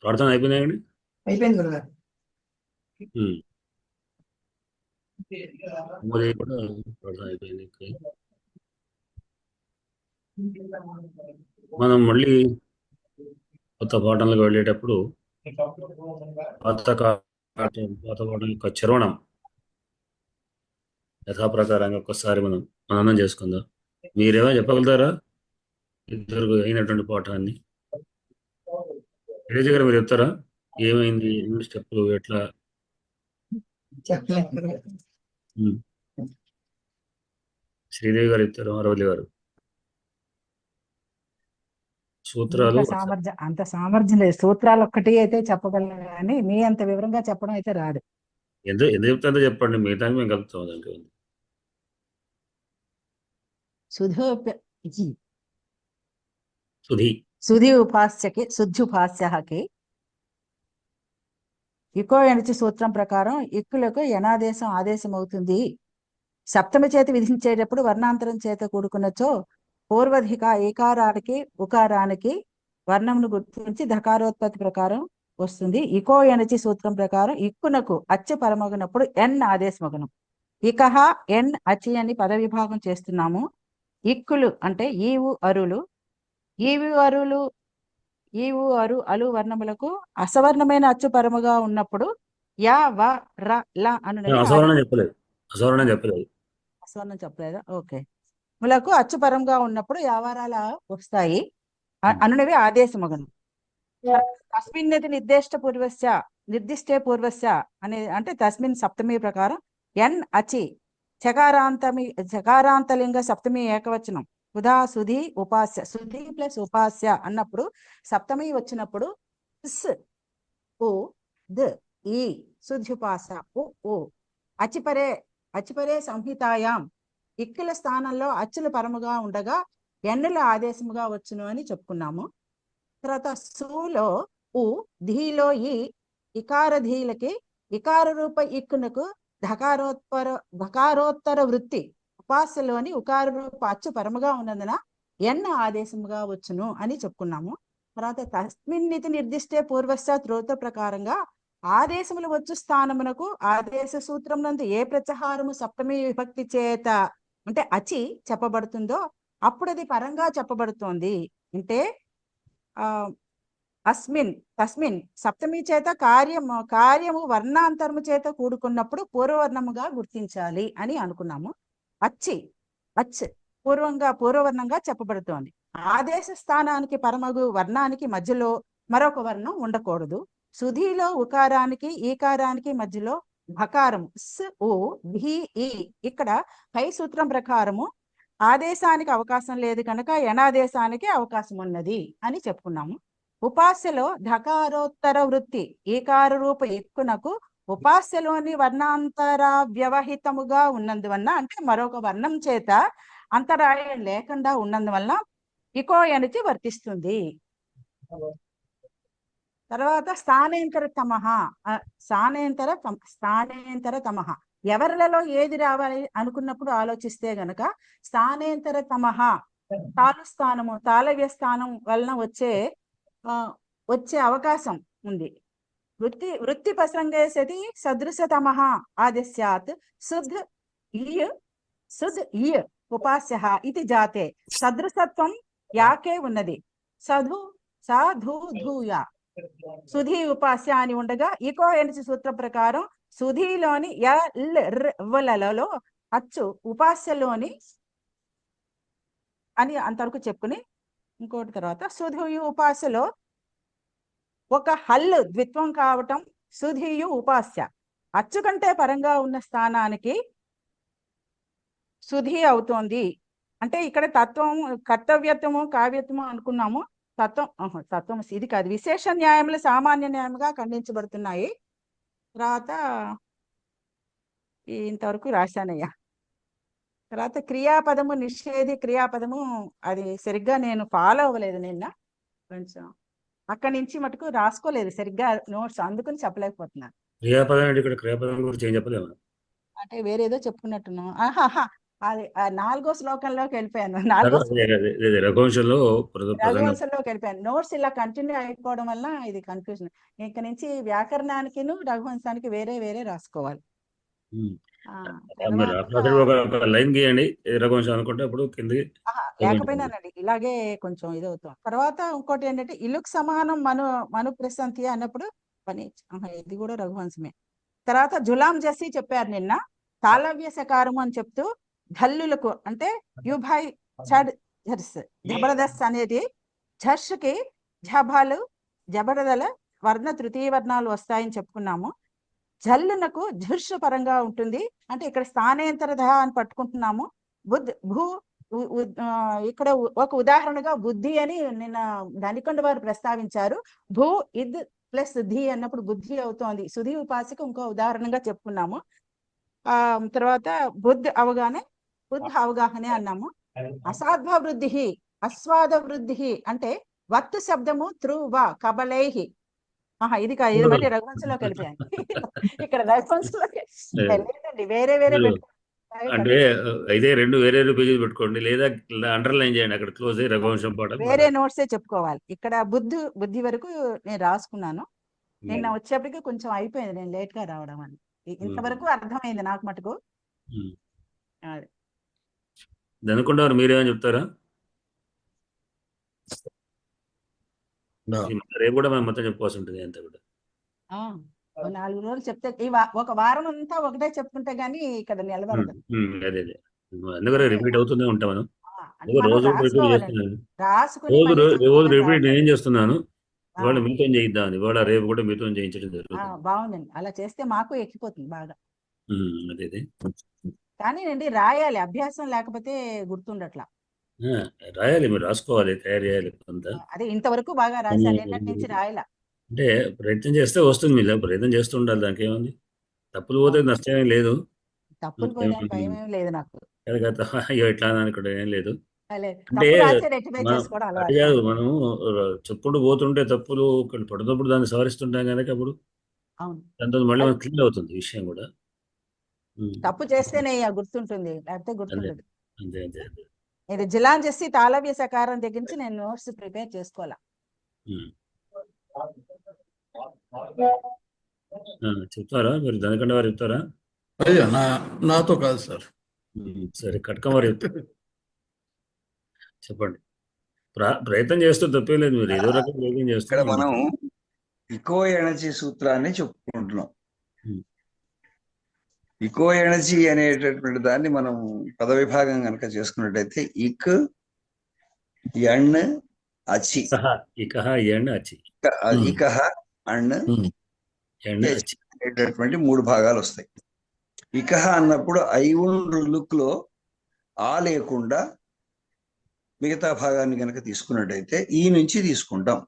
ప్రార్థన అయిపోయిందండి. అయిపోయింది గురుగారు. మరి కూడా ప్రార్థన అయిపోయింది. ఓకే. మనం మళ్ళీ కొత్త పాఠాలకు వెళ్ళేటప్పుడు పాత పాఠం యొక్క చరవణం యథాప్రకారంగా ఒక్కసారి మనం మననం చేసుకుందాం. మీరేమో చెప్పగలుగుతారా ఇద్దరు అయినటువంటి పాఠాన్ని? విలేజ్ గారు మీరు చెప్తారా ఏమైంది, ఎన్ని స్టెప్పులు, ఎట్లా? చెప్పలేదు గురుగారు. ఉమ్. శ్రీదేవి గారు చెప్తారు, అరవల్లి గారు సూత్రాలు అంత సామర్థ్యం లేదు. సూత్రాలు ఒక్కటి అయితే చెప్పగలను కానీ మీ అంత వివరంగా చెప్పడం అయితే రాదు. ఎంత ఎంత చెప్తారో చెప్పండి, మిగతా మేము కలుపుతాం దాంట్లో. సుధి సుధి ఉపాస్యకి శుద్ధుపాస్యకి ఇకో ఎనచి సూత్రం ప్రకారం ఇక్కులకు యనాదేశం ఆదేశం అవుతుంది. సప్తమి చేత విధించేటప్పుడు వర్ణాంతరం చేత కూడుకున్నచో పూర్వధిక ఏకారానికి ఉకారానికి వర్ణమును గుర్తించి ధకారోత్పత్తి ప్రకారం వస్తుంది. ఇకో ఎనచి సూత్రం ప్రకారం ఇక్కునకు అచ్చు పరమగునప్పుడు ఎన్ ఆదేశమగును. ఇకహ ఎన్ అచి అని పద విభాగం చేస్తున్నాము. ఇక్కులు అంటే ఈవు అరులు, ఈవు అరులు, ఈవు అరు అలు వర్ణములకు అసవర్ణమైన అచ్చు పరముగా ఉన్నప్పుడు యా వ ర ల అనునవి అసవర్ణం చెప్పలేదు. అసవర్ణం చెప్పలేదు. అసవర్ణం చెప్పలేదా? ఓకే. ములకు అచ్చుపరంగా ఉన్నప్పుడు యావారాల వస్తాయి అనునవి ఆదేశమగను. తస్మిన్నది నిర్దిష్టే పూర్వస్య అనేది అంటే తస్మిన్ సప్తమి ప్రకారం ఎన్ అచి చకారాంతలింగ సప్తమి ఏకవచనం ఉదా సుధి ఉపాస్య, సుధి ప్లస్ ఉపాస్య అన్నప్పుడు సప్తమి వచ్చినప్పుడు ఉ ద ఈ శుద్ధ్యుపాస ఉ అచిపరే సంహితాయాం ఇక్కుల స్థానంలో అచ్చుల పరముగా ఉండగా ఎన్నుల ఆదేశముగా వచ్చును అని చెప్పుకున్నాము. తర్వాత సులో ఉ, ధీలో ఈ, ఇకార ధీలకి ఇకార రూప ఇక్కునకు ధకారోత్తర వృత్తి ఉపాసలోని ఉకార రూప అచ్చు పరముగా ఉన్నందున ఎన్న ఆదేశముగా వచ్చును అని చెప్పుకున్నాము. తర్వాత తస్మిన్నితి నిర్దిష్టే పూర్వశ్చాత్ రోత ప్రకారంగా ఆదేశములు వచ్చు స్థానమునకు ఆదేశ సూత్రం నందు ఏ ప్రత్యహారము సప్తమి విభక్తి చేత అంటే అచి చెప్పబడుతుందో అప్పుడు అది పరంగా చెప్పబడుతోంది. అంటే తస్మిన్ సప్తమి చేత కార్యము వర్ణాంతరము చేత కూడుకున్నప్పుడు పూర్వవర్ణముగా గుర్తించాలి అని అనుకున్నాము. అచ్ పూర్వవర్ణంగా చెప్పబడుతోంది. ఆదేశ స్థానానికి పరమగు వర్ణానికి మధ్యలో మరొక వర్ణం ఉండకూడదు. సుధిలో ఉకారానికి ఈకారానికి మధ్యలో భకారము స్ ఉ ధీ ఈ. ఇక్కడ పై సూత్రం ప్రకారము ఆదేశానికి అవకాశం లేదు కనుక యనాదేశానికి అవకాశం ఉన్నది అని చెప్పుకున్నాము. ఉపాస్యలో ధకారోత్తర వృత్తి ఈకార రూప ఎక్కునకు ఉపాస్యలోని వర్ణాంతర వ్యవహితముగా ఉన్నందువలన అంటే మరొక వర్ణం చేత అంతరాయం లేకుండా ఉన్నందువలన ఇకో ఎనచి వర్తిస్తుంది. తర్వాత స్థానేంతర తమః ఎవరిలలో ఏది రావాలి అనుకున్నప్పుడు ఆలోచిస్తే గనక స్థానేంతర తమః తాలు స్థానము తాళవ్య స్థానం వలన వచ్చే అవకాశం ఉంది. వృత్తి ప్రసంగే సతి సదృశతమః ఆదిస్యాత్ శుద్ధ్ ఈ ఉపాస్య ఇది జాతే సదృశత్వం యాకే ఉన్నది. సాధూయ సుధి ఉపాస్య అని ఉండగా ఇకో ఎనచి సూత్రం ప్రకారం సుధిలోని లలో అచ్చు ఉపాస్యలోని అని అంతవరకు చెప్పుకుని ఇంకోటి తర్వాత సుధియు ఉపాస్యలో ఒక హల్లు ద్విత్వం కావటం సుధియు ఉపాస్య అచ్చు కంటే పరంగా ఉన్న స్థానానికి సుధి అవుతోంది. అంటే ఇక్కడ తత్వం కర్తవ్యత్వము కావ్యత్వము అనుకున్నాము. తత్వం ఇది కాదు. విశేష న్యాయములు సామాన్య న్యాయముగా ఖండించబడుతున్నాయి. తర్వాత ఇంతవరకు రాశానయ్యా. తర్వాత క్రియాపదము నిషేధి క్రియాపదము అది సరిగ్గా నేను ఫాలో అవ్వలేదు నిన్న, కొంచెం అక్కడి నుంచి మటుకు రాసుకోలేదు సరిగ్గా నోట్స్, అందుకని చెప్పలేకపోతున్నాను. క్రియాపదం ఇక్కడ క్రియాపదం గురించి ఏం చెప్పలేము అంటే వేరేదో చెప్పుకున్నట్టున్నాం. అది నాలుగో శ్లోకంలోకి వెళ్ళిపోయాను. నాలుగో రఘువంశంలో ప్రధాన రఘువంశంలోకి వెళ్ళిపోయాను. నోట్స్ ఇలా కంటిన్యూ అయిపోవడం వల్ల ఇది కన్ఫ్యూజన్. ఇక నుంచి వ్యాకరణానికి రఘువంశానికి వేరే వేరే రాసుకోవాలి. మీరు ఒక లైన్ గీయండి రఘువంశం అనుకుంటే అప్పుడు కిందకి లేకపోయినానండి ఇలాగే కొంచెం ఇదవుతాం. తర్వాత ఇంకోటి ఏంటంటే ఇల్లుకు సమానం మను ప్రశాంతి అన్నప్పుడు పని ఇది కూడా రఘువంశమే. తర్వాత జులాం జసి చెప్పారు నిన్న. తాళవ్య సకారము అని చెప్తూ ఢల్లులకు అంటే యుభాయ్ చడ్ ఝర్స్ జబర్దస్త్ అనేది ఝర్ష్కి ఝబాలు జబరదల వర్ణ తృతీయ వర్ణాలు వస్తాయని చెప్పుకున్నాము. జల్లునకు ఝర్ష పరంగా ఉంటుంది అంటే ఇక్కడ స్థానేంతరధ అని పట్టుకుంటున్నాము. భూ ఇక్కడ ఒక ఉదాహరణగా బుద్ధి అని నిన్న దనికొండ వారు ప్రస్తావించారు. భూ ఇద్ ప్లస్ ధి అన్నప్పుడు బుద్ధి అవుతోంది. సుధి ఉపాసిక ఇంకో ఉదాహరణగా చెప్పుకున్నాము. తర్వాత బుద్ధి అవగానే అవగాహనే అన్నాము. అసాధ్వ వృద్ధి అస్వాద వృద్ధి అంటే వత్తు శబ్దము త్రువ కబలైహి. ఇది మళ్ళీ రఘువంశంలోకి వెళ్ళిపోయాను. ఇక్కడ రఘువంశంలోకి లేదండి, వేరే వేరే అంటే అయితే రెండు వేరే పేజీలు పెట్టుకోండి, లేదా అండర్లైన్ చేయండి అక్కడ క్లోజ్ అయ్యి రఘువంశం పాట వేరే నోట్సే చెప్పుకోవాలి. ఇక్కడ బుద్ధి వరకు నేను రాసుకున్నాను. నిన్న వచ్చేప్పటికి కొంచెం అయిపోయింది, నేను లేట్ గా రావడం అని. ఇంతవరకు అర్థమైంది నాకు మటుకు. అనుకుంటారు మీరేమని చెప్తారా? రేపు కూడా మేము మొత్తం చెప్పుకోవాల్సి ఉంటుంది అంతా కూడా. 4 రోజులు చెప్తే ఒక వారం అంతా ఒకటే చెప్పుకుంటే గానీ ఇక్కడ నిలబడదు. అదే అందుకనే రిపీట్ అవుతూనే ఉంటాం మనం. రోజు రిపీట్ నేను చేస్తున్నాను. ఇవాళ మీతో చేయిద్దామని, ఇవాళ రేపు కూడా మీతో చేయించడం జరుగుతుంది. బాగుందండి, అలా చేస్తే మాకు ఎక్కిపోతుంది బాగా. అదే కానీ అండి రాయాలి, అభ్యాసం లేకపోతే గుర్తుండట్లా. రాయాలి, మీరు రాసుకోవాలి, తయారు చేయాలి కొంత. అదే ఇంతవరకు బాగా రాశాను, నిన్నటి నుంచి రాయాల. అంటే ప్రయత్నం చేస్తే వస్తుంది, మీరు ప్రయత్నం చేస్తూ ఉండాలి, దానికి ఏముంది. తప్పులు పోతే నష్టమేం లేదు. తప్పులు పోతే భయం ఏం లేదు నాకు. అయ్యో ఇట్లా అనుకుంటే ఏం లేదు. అంటే అది కాదు, మనం చెప్పుకుంటూ పోతుంటే తప్పులు పడుతున్నప్పుడు దాన్ని సవరిస్తుంటాం కనుక అప్పుడు దాంతో మళ్ళీ మనకు క్లియర్ అవుతుంది విషయం కూడా. తప్పు చేస్తేనే గుర్తుంటుంది, లేకపోతే గుర్తుండదు. అంతే అంతే అంతే. ఇది జిలాన్ చేసి తాళవ్య సకారం దగ్గర నుంచి నేను నోట్స్ ప్రిపేర్ చేసుకోవాలా. చెప్తారా మీరు? దనకండ వారు చెప్తారా? అయ్యా నాతో కాదు సార్. సరే, కట్కం వారు చెప్పండి. ప్రయత్నం చేస్తూ తప్పేలేదు, మీరు ఏదో రకం ప్రయత్నం చేస్తారు. మనం ఇకో ఎనర్జీ సూత్రాన్ని చెప్పుకుంటున్నాం. ఇకో ఎనర్జీ అనేటటువంటి దాన్ని మనం పద విభాగం కనుక చేసుకున్నట్టయితే ఇక్ ఎణ్ అచి ఇకహ ఎణ్ అచి ఇకహ అణ్ అనేటటువంటి 3 భాగాలు వస్తాయి. ఇకహ అన్నప్పుడు లుక్ లో ఆ లేకుండా మిగతా భాగాన్ని కనుక తీసుకున్నట్టయితే ఈ నుంచి తీసుకుంటాం.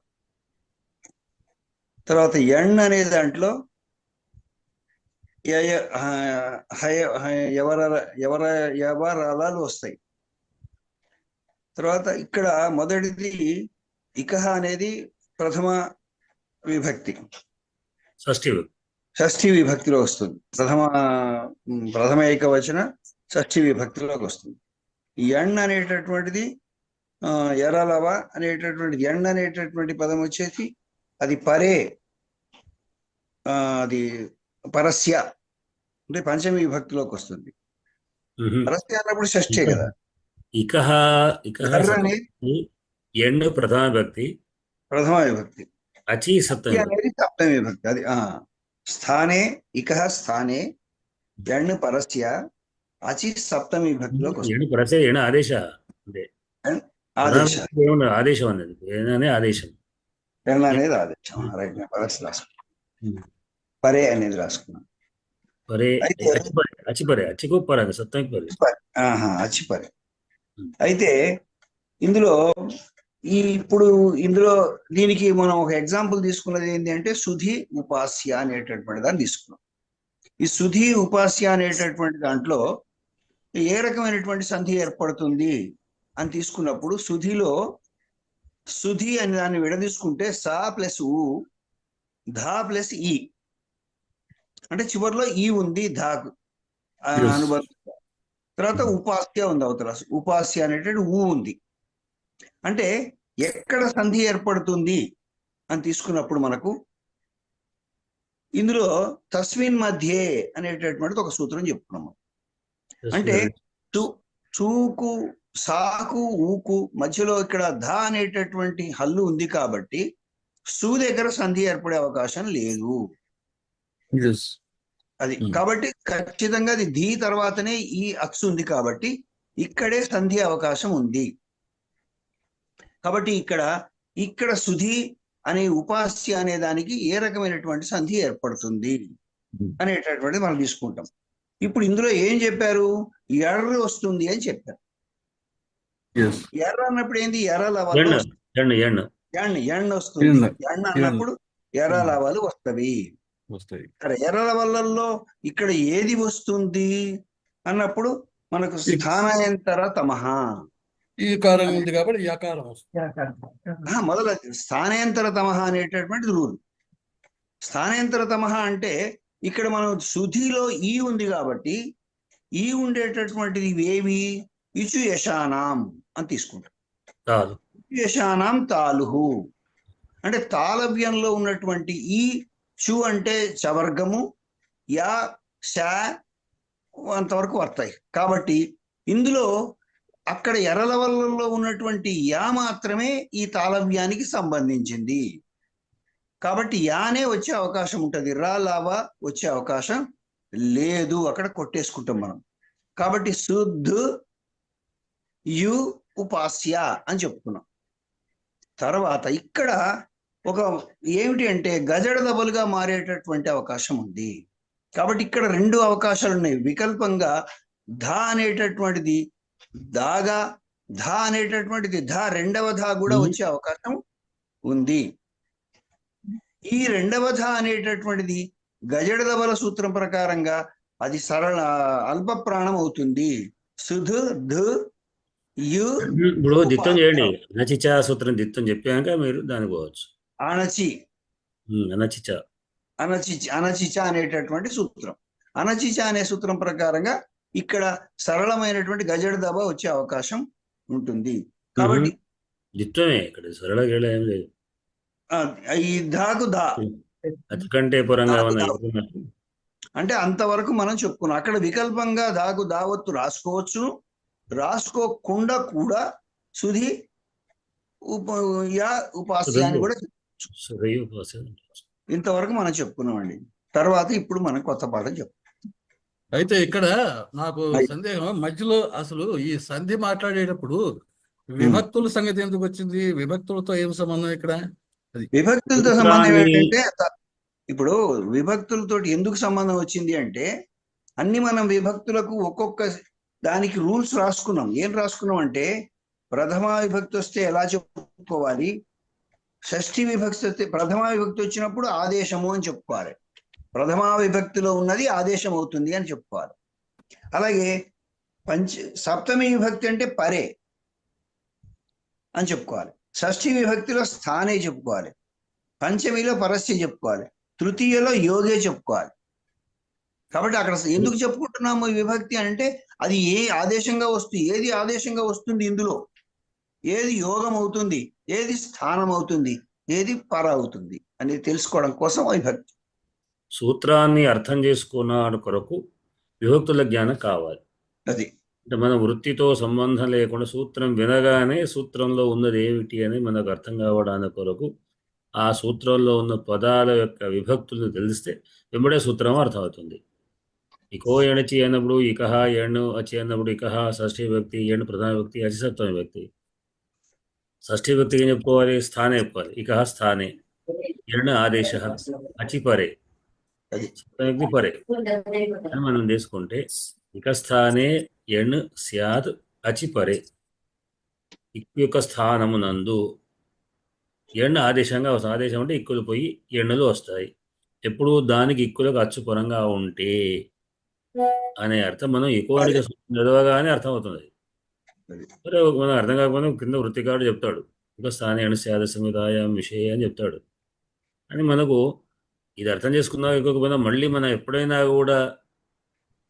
తర్వాత ఎణ్ అనే దాంట్లో యవరాలు వస్తాయి. తర్వాత ఇక్కడ మొదటిది ఇకహ అనేది ప్రథమ విభక్తి, షష్ఠీ విభక్తిలో వస్తుంది. ప్రథమ ఏకవచన షష్ఠీ విభక్తిలోకి వస్తుంది. ఎణ్ అనేటటువంటిది ఎరలవ అనేటటువంటి ఎణ్ అనేటటువంటి పదం వచ్చేసి అది పరే, అది పరస్య అంటే పంచమి విభక్తిలోకి వస్తుంది. పరస్య అన్నప్పుడు షష్ఠే కదా. ఇకహ ఎణ్ ప్రథమ విభక్తి, అచి సప్తమి అనేది సప్తమి విభక్తి. అది స్థానే ఇకహ స్థానే ఎణ్ పరస్య అచి సప్తమి విభక్తిలోకి వస్తుంది. ఆదేశం అనేది ఆదేశం, ఎణ్ అనేది ఆదేశం. రైట్, పరస్య రాసుకున్నాం, పరే అనేది రాసుకున్నాం. అచ్చిపరే. అయితే ఇందులో దీనికి మనం ఒక ఎగ్జాంపుల్ తీసుకున్నది ఏంటి అంటే సుధి ఉపాస్య అనేటటువంటి దాన్ని తీసుకున్నాం. ఈ సుధి ఉపాస్య అనేటటువంటి దాంట్లో ఏ రకమైనటువంటి సంధి ఏర్పడుతుంది అని తీసుకున్నప్పుడు సుధిలో సుధి అని దాన్ని విడదీసుకుంటే సా ప్లస్ ఉ ధా ప్లస్ ఈ అంటే చివరిలో ఈ ఉంది ధాకు అనుబంధం. తర్వాత ఉపాస్య ఉంది అవతల. ఉపాస్య అనేటువంటి ఊ ఉంది. అంటే ఎక్కడ సంధి ఏర్పడుతుంది అని తీసుకున్నప్పుడు మనకు ఇందులో తస్మిన్ మధ్యే అనేటటువంటిది ఒక సూత్రం చెప్పుకున్నాము. అంటే చూకు సాకు ఊకు మధ్యలో ఇక్కడ ధ అనేటటువంటి హల్లు ఉంది కాబట్టి సు దగ్గర సంధి ఏర్పడే అవకాశం లేదు. అది కాబట్టి ఖచ్చితంగా అది ధీ తర్వాతనే ఈ అచ్చు ఉంది కాబట్టి ఇక్కడే సంధి అవకాశం ఉంది. కాబట్టి ఇక్కడ సుధి అనే ఉపాస్య అనే దానికి ఏ రకమైనటువంటి సంధి ఏర్పడుతుంది అనేటటువంటిది మనం తీసుకుంటాం. ఇప్పుడు ఇందులో ఏం చెప్పారు? ఎర్ర వస్తుంది అని చెప్పారు. ఎర్ర అన్నప్పుడు ఏంది? ఎర్ర లవాలు ఎండ వస్తుంది. ఎండ అన్నప్పుడు ఎర్ర లవాలు వస్తవి. ఎర్ర లవలలో ఇక్కడ ఏది వస్తుంది అన్నప్పుడు మనకు స్థానాయంతర తమహ ఈ కారం ఉంది కాబట్టి యకారం మొదలు స్థానాయంతర తమహ అనేటటువంటిది రూల్. స్థానాయంతర తమహ అంటే ఇక్కడ మనం సుధిలో ఈ ఉంది కాబట్టి ఈ ఉండేటటువంటిది ఏవి? ఇచు యశానాం అని తీసుకుంటాం. యశానాం తాలుహు అంటే తాళవ్యంలో ఉన్నటువంటి ఈ చు అంటే చవర్గము, యా శా అంతవరకు వస్తాయి. కాబట్టి ఇందులో అక్కడ ఎర్రలవల్లలో ఉన్నటువంటి యా మాత్రమే ఈ తాళవ్యానికి సంబంధించింది. కాబట్టి యానే వచ్చే అవకాశం ఉంటుంది. రా లావా వచ్చే అవకాశం లేదు. అక్కడ కొట్టేసుకుంటాం మనం. కాబట్టి శుద్ధ యు ఉపాస్య అని చెప్పుకున్నాం. తర్వాత ఇక్కడ ఒక ఏమిటి అంటే గజడ దబలుగా మారేటటువంటి అవకాశం ఉంది. కాబట్టి ఇక్కడ రెండు అవకాశాలు ఉన్నాయి. వికల్పంగా ధ అనేటటువంటిది దాగా, ధ అనేటటువంటిది ధ రెండవ ధ కూడా వచ్చే అవకాశం ఉంది. ఈ రెండవ ధ అనేటటువంటిది గజడ దబల సూత్రం ప్రకారంగా అది సరళ అల్ప ప్రాణం అవుతుంది. సుధు ధు యు. ఇప్పుడు దిత్తం చేయండి. అనచిచ సూత్రం దిత్తం చెప్పాక మీరు దానికి పోవచ్చు. అనచి అనచిచ అనచిచ అనేటటువంటి సూత్రం. అనచిచ అనే సూత్రం ప్రకారంగా ఇక్కడ సరళమైనటువంటి గజడ దబ వచ్చే అవకాశం ఉంటుంది. కాబట్టి దిత్వమే ఇక్కడ సరళ గేళ ఏం లేదు. ఈ ధాకు ధా అతికంటే పురంగా అంటే అంతవరకు మనం చెప్పుకున్నాం. అక్కడ వికల్పంగా ధాకు దావత్తు రాసుకోవచ్చు, రాసుకోకుండా కూడా సుధి ఉపాస్యాన్ని కూడా ఇంతవరకు మనం చెప్పుకున్నామండి. తర్వాత ఇప్పుడు మనం కొత్త పాఠం చెప్పుకుంటాం. అయితే ఇక్కడ నాకు సందేహం, మధ్యలో అసలు ఈ సంధి మాట్లాడేటప్పుడు విభక్తుల సంగతి ఎందుకు వచ్చింది? విభక్తులతో ఏం సంబంధం ఇక్కడ? విభక్తులతో సంబంధం ఏంటంటే ఇప్పుడు విభక్తులతో ఎందుకు సంబంధం వచ్చింది అంటే అన్ని మనం విభక్తులకు ఒక్కొక్క దానికి రూల్స్ రాసుకున్నాం. ఏం రాసుకున్నాం అంటే ప్రథమ విభక్తి వస్తే ఎలా చెప్పుకోవాలి, షష్ఠి విభక్తి వస్తే ప్రథమ విభక్తి వచ్చినప్పుడు ఆదేశము అని చెప్పుకోవాలి. ప్రథమ విభక్తిలో ఉన్నది ఆదేశం అవుతుంది అని చెప్పుకోవాలి. అలాగే సప్తమి విభక్తి అంటే పరే అని చెప్పుకోవాలి. షష్ఠి విభక్తిలో స్థానే చెప్పుకోవాలి. పంచమిలో పరస్య చెప్పుకోవాలి. తృతీయలో యోగే చెప్పుకోవాలి. కాబట్టి అక్కడ ఎందుకు చెప్పుకుంటున్నాము ఈ విభక్తి అంటే అది ఏ ఆదేశంగా వస్తుంది, ఏది ఆదేశంగా వస్తుంది, ఇందులో ఏది యోగం అవుతుంది, ఏది స్థానం అవుతుంది, ఏది పర అవుతుంది అనేది తెలుసుకోవడం కోసం విభక్తి. సూత్రాన్ని అర్థం చేసుకున్నాడు కొరకు విభక్తుల జ్ఞానం కావాలి. అది అంటే మన వృత్తితో సంబంధం లేకుండా సూత్రం వినగానే సూత్రంలో ఉన్నది ఏమిటి అని మనకు అర్థం కావడానికి కొరకు ఆ సూత్రంలో ఉన్న పదాల యొక్క విభక్తులను తెలిస్తే వెంబడే సూత్రం అర్థమవుతుంది. ఇకో ఎణచి అన్నప్పుడు ఇకహ, ఎణు అచి అన్నప్పుడు ఇకహ షష్ఠీ విభక్తి, ఎణు ప్రధాన విభక్తి, అచి సప్తమి విభక్తి. షష్ఠీ విభక్తి ఏం చెప్పుకోవాలి? స్థానే చెప్పుకోవాలి. ఇకహ స్థానే, ఎణు ఆదేశ, అచి పరే, సప్తమి విభక్తి పరే అని మనం తీసుకుంటే ఇక స్థానే ఎణ్ స్యాద్ అచి పరే. ఇక్కు యొక్క స్థానమునందు ఎణ్ ఆదేశంగా వస్తుంది. ఆదేశం అంటే ఇక్కులు పోయి ఎణ్ణులు వస్తాయి. ఎప్పుడు దానికి ఇక్కులకు అచ్చుపరంగా ఉంటే అనే అర్థం మనం ఎక్కువ చదవగానే అర్థమవుతుంది. సరే మనం అర్థం కాకపోతే కింద వృత్తికారుడు చెప్తాడు ఇక స్థానే ఎణ్ స్యాద్ సముదాయం విషయ అని చెప్తాడు. అని మనకు ఇది అర్థం చేసుకున్నా ఎక్కువకపోయినా మళ్ళీ మనం ఎప్పుడైనా కూడా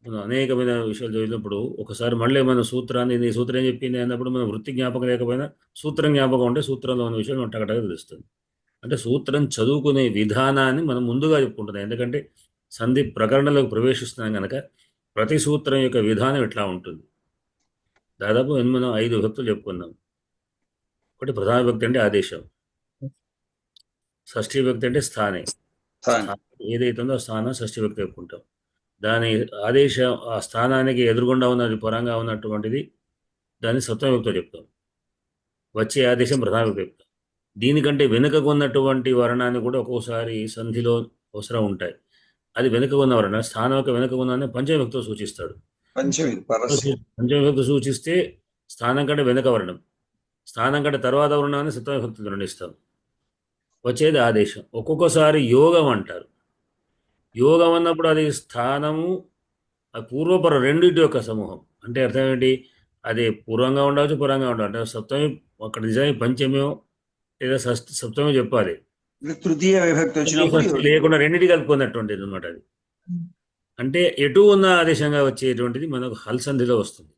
మనం అనేకమైన విషయాలు చదివినప్పుడు ఒకసారి మళ్ళీ మన సూత్రాన్ని ఈ సూత్రం ఏం చెప్పింది అన్నప్పుడు మన వృత్తి జ్ఞాపకం లేకపోయినా సూత్రం జ్ఞాపకం ఉంటే సూత్రంలో ఉన్న విషయం మనం టకటగా తెలుస్తుంది. అంటే సూత్రం చదువుకునే విధానాన్ని మనం ముందుగా చెప్పుకుంటున్నాం. ఎందుకంటే సంధి ప్రకరణలోకి ప్రవేశిస్తున్నాం కనుక ప్రతి సూత్రం యొక్క విధానం ఇట్లా ఉంటుంది. దాదాపు మనం 5 విభక్తులు చెప్పుకున్నాం. ఒకటి ప్రధాన విభక్తి అంటే ఆదేశం, షష్ఠీ విభక్తి అంటే స్థానే, స్థానం ఏదైతే ఉందో ఆ స్థానం షష్ఠీ విభక్తి చెప్పుకుంటాం. దాని ఆదేశం ఆ స్థానానికి ఎదురుగుండా ఉన్నది పరంగా ఉన్నటువంటిది దాన్ని సప్తమ విభక్తితో చెప్తాం. వచ్చే ఆదేశం ప్రధాన విభక్తి. దీనికంటే వెనుకకు ఉన్నటువంటి వర్ణాన్ని కూడా ఒక్కోసారి సంధిలో అవసరం ఉంటాయి. అది వెనుక ఉన్న వర్ణ స్థానం యొక్క వెనుక ఉన్న పంచవిభక్తితో సూచిస్తాడు. పంచమి పరస్య. పంచవిభక్తి సూచిస్తే స్థానం కంటే వెనుక వర్ణం, స్థానం కంటే తర్వాత వర్ణాన్ని సప్తమ విభక్తితో వర్ణిస్తాం. వచ్చేది ఆదేశం. ఒక్కొక్కసారి యోగం అంటారు. యోగం అన్నప్పుడు అది స్థానము పూర్వపర రెండింటి యొక్క సమూహం. అంటే అర్థం ఏంటి? అది పూర్వంగా ఉండవచ్చు, పురంగా ఉండవచ్చు. అంటే సప్తమి అక్కడ నిజానికి పంచమో లేదా సప్తమి చెప్పాలి. తృతీయ విభక్తి వచ్చినప్పుడు లేకుండా రెండింటి కలుపుకున్నటువంటిది అనమాట అది. అంటే ఎటు ఉన్న ఆదేశంగా వచ్చేటువంటిది మనకు హల్సంధిలో వస్తుంది.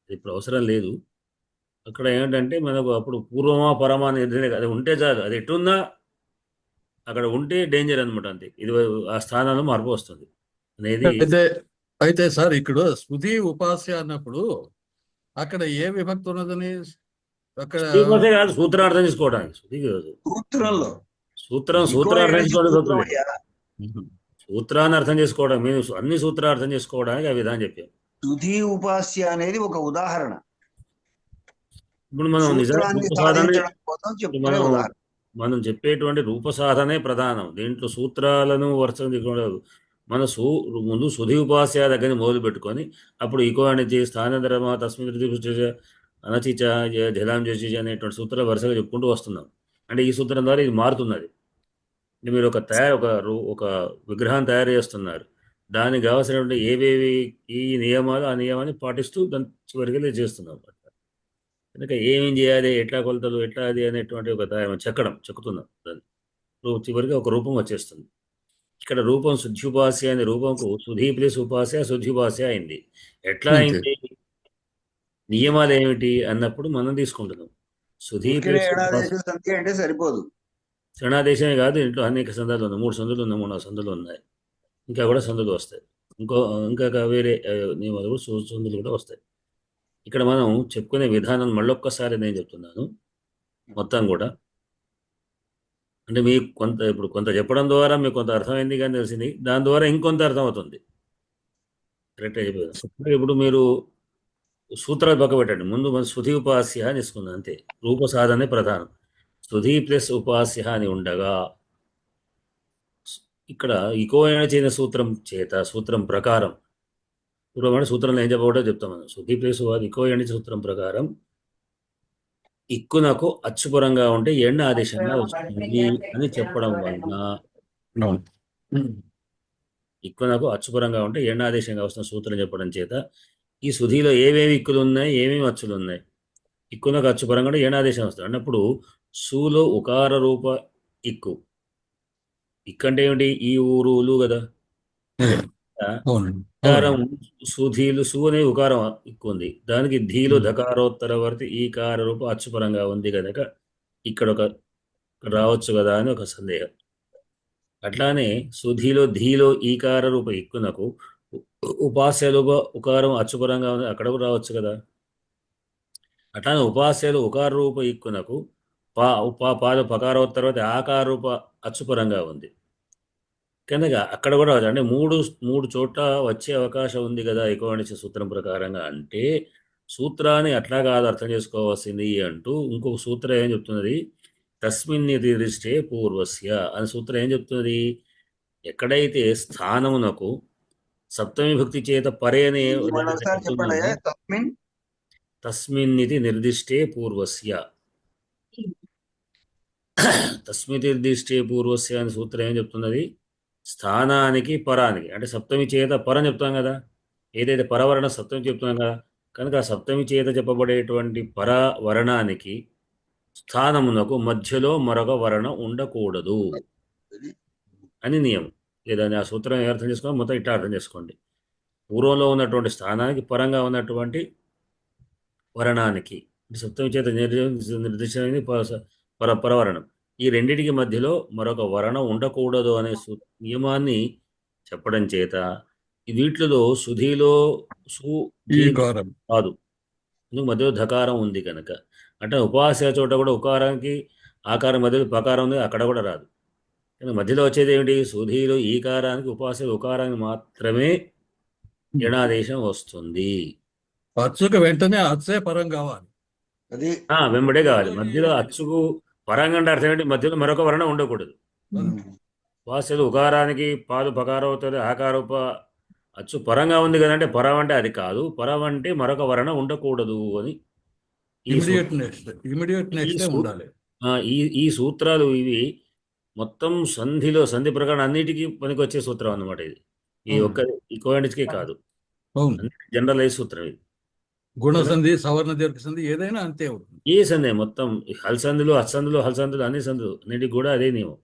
ఇప్పుడు అవసరం లేదు. అక్కడ ఏంటంటే మనకు అప్పుడు పూర్వమా పరమా అనేది అది ఉంటే చాలు. అది ఎటున్నా అక్కడ ఉంటే డేంజర్ అనమాట. అంతే. ఇది ఆ స్థానంలో మార్పు వస్తుంది అనేది. అయితే సార్ ఇక్కడ శృతి ఉపాస్య అన్నప్పుడు అక్కడ ఏ విభక్తి ఉన్నదని అక్కడ కాదు, సూత్రార్థం చేసుకోవడానికి. సూత్రంలో సూత్రార్థం చేసుకోవడం, సూత్రాన్ని అర్థం చేసుకోవడం, మేము అన్ని సూత్రార్థం చేసుకోవడానికి ఆ విధానం చెప్పాం. శృతి ఉపాస్య అనేది ఒక ఉదాహరణ. ఇప్పుడు మనం నిజానికి మనం చెప్పేటువంటి రూప సాధనే ప్రధానం. దీంట్లో సూత్రాలను వర్షం తీసుకోవడం మన ముందు సుధి ఉపాస్య దగ్గర మొదలు పెట్టుకొని అప్పుడు ఇకో అనేది స్థానంతరమా తస్మిన్ అనచిచ జలాం చేసి అనేటువంటి సూత్రాలు వరుసగా చెప్పుకుంటూ వస్తున్నాం. అంటే ఈ సూత్రం ద్వారా ఇది మారుతున్నది. అంటే మీరు ఒక విగ్రహాన్ని తయారు చేస్తున్నారు. దానికి కావాల్సినటువంటి ఏవేవి ఈ నియమాలు ఆ నియమాన్ని పాటిస్తూ దాన్ని చివరికి చేస్తున్నాం. కనుక ఏమేం చేయాలి, ఎట్లా కొలతలు, ఎట్లా అది అనేటువంటి ఒక చెక్కుతున్నాం దాన్ని. చివరికి ఒక రూపం వచ్చేస్తుంది. ఇక్కడ రూపం శుద్ధ్యుపాస్య అనే రూపంకు సుధీ ప్లస్ ఉపాస్య శుద్ధ్యుపాస్య అయింది. ఎట్లా అయింది, నియమాలు ఏమిటి అన్నప్పుడు మనం తీసుకుంటున్నాం. సుధీ ప్లస్ అంటే సరిపోదు. క్షణాదేశమే కాదు, ఇంట్లో అనేక సందులు ఉన్నాయి. 3 సందులు ఉన్నాయి, 3 సందులు ఉన్నాయి. ఇంకా కూడా సందులు వస్తాయి. ఇంకా వేరే నియమాలు కూడా సందులు కూడా వస్తాయి. ఇక్కడ మనం చెప్పుకునే విధానం మళ్ళొక్కసారి నేను చెప్తున్నాను. మొత్తం కూడా అంటే మీకు కొంత చెప్పడం ద్వారా మీకు కొంత అర్థమైంది కానీ తెలిసింది. దాని ద్వారా ఇంకొంత అర్థమవుతుంది. కరెక్ట్గా చెప్పేది. ఇప్పుడు మీరు సూత్రాలు పక్క పెట్టండి. ముందు మన శృతి ఉపాస్య అని తీసుకుందాం. అంతే. రూప సాధనే ప్రధానం. శృతి ప్లస్ ఉపాస్య అని ఉండగా ఇక్కడ ఇకోయన చేయన సూత్రం ప్రకారం సూత్రంలో ఏం చెప్పబడో చెప్తాం మనం. శృతి ప్లస్ ఇకోయన సూత్రం ప్రకారం ఇక్కునకు అచ్చుపురంగా ఉంటే ఎండ ఆదేశంగా వస్తుంది అని చెప్పడం వలన ఇక్కునకు అచ్చుపురంగా ఉంటే ఎండ ఆదేశంగా వస్తున్న సూత్రం చెప్పడం చేత ఈ శృతిలో ఏవేవి ఇక్కులు ఉన్నాయి, ఏమేమి అచ్చులు ఉన్నాయి. ఇక్కునకు అచ్చుపరంగా ఉంటే ఏనాదేశం వస్తుంది అన్నప్పుడు సూలో ఉకార రూప ఇక్కు. ఇక్కంటే ఏమిటి? ఈ ఊరులు కదా. ఉకారం సుధీలు సు అనే ఉకారం ఎక్కువ ఉంది. దానికి ధీలు ధకారోత్తరవర్తి ఈకార రూప అచ్చుపరంగా ఉంది కనుక ఇక్కడ రావచ్చు కదా అని ఒక సందేహం. అట్లానే సుధీలో ధీలో ఈకార రూప ఇక్కునకు ఉపాస్యలు ఉకారం అచ్చుపరంగా ఉంది, అక్కడ కూడా రావచ్చు కదా. అట్లానే ఉపాస్యలు ఉకార రూప ఇక్కునకు పాద పకారోత్తరవర్తి ఆకార రూప అచ్చుపరంగా ఉంది కనుక అక్కడ కూడా అంటే మూడు చోట్ల వచ్చే అవకాశం ఉంది కదా ఎకోనిచ సూత్రం ప్రకారంగా. అంటే సూత్రాన్ని అట్లా కాదు అర్థం చేసుకోవాల్సింది అంటూ ఇంకొక సూత్రం ఏం చెప్తున్నది, తస్మిన్ నిర్దిష్టే పూర్వస్య అనే సూత్రం ఏం చెప్తున్నది, ఎక్కడైతే స్థానమునకు సప్తమి భక్తి చేత పరే అనే తస్మిన్ ఇది నిర్దిష్టే పూర్వస్య తస్మిన్ నిర్దిష్టే పూర్వస్య అనే సూత్రం ఏం చెప్తున్నది, స్థానానికి పరానికి అంటే సప్తమి చేత పరం చెప్తాం కదా. ఏదైతే పరవర్ణ సప్తమి చెప్తున్నాం కదా, కనుక సప్తమి చేత చెప్పబడేటువంటి పరవర్ణానికి స్థానమునకు మధ్యలో మరొక వర్ణం ఉండకూడదు అని నియమం. లేదా ఆ సూత్రం ఏ అర్థం చేసుకోండి, మొత్తం ఇట్లా అర్థం చేసుకోండి. పూర్వంలో ఉన్నటువంటి స్థానానికి పరంగా ఉన్నటువంటి వర్ణానికి సప్తమి చేత నిర్దిష్టమైనది పరవర్ణం. ఈ రెండిటికి మధ్యలో మరొక వర్ణం ఉండకూడదు అనే నియమాన్ని చెప్పడం చేత వీటిలో సుధీలో సు ఈ ధీ ఘోరం. కాదు, ఇందుకు మధ్యలో ధకారం ఉంది కనుక. అంటే ఉపాస చోట కూడా ఉకారానికి ఆకారం మధ్యలో పకారం ఉంది, అక్కడ కూడా రాదు. కానీ మధ్యలో వచ్చేది ఏమిటి? సుధీలో ఈకారానికి ఉపాస ఉకారానికి మాత్రమే యణాదేశం వస్తుంది. అచ్చుకు వెంటనే అచ్చే పరం కావాలి. అది వెంబడే కావాలి. మధ్యలో అచ్చుకు పరంగా అంటే అర్థం ఏంటి? మధ్యలో మరొక వర్ణం ఉండకూడదు. వాస్యలు ఉకారానికి పాలు పకారం అవుతుంది, ఆకారూప అచ్చు పరంగా ఉంది కదంటే పరం అంటే అది కాదు, పరం అంటే మరొక వర్ణం ఉండకూడదు అని ఇమిడియట్ నెక్స్ట్ సూ- ఉండాలి. ఈ సూత్రాలు ఇవి మొత్తం సంధి ప్రకారం అన్నిటికీ పనికొచ్చే సూత్రం అన్నమాట. ఇది ఈ ఒక్క ఈ కోయండికే కాదు, అవును. జనరలైజ్ సూత్రం ఇది. గుణసంధి, సవర్ణ దీర్ఘ సంధి ఏదైనా అంతే ఉంటుంది. ఏ సంధి మొత్తం హల్సందులు హల్సందులు అన్ని సందులు అన్నిటికి కూడా అదే నియమం.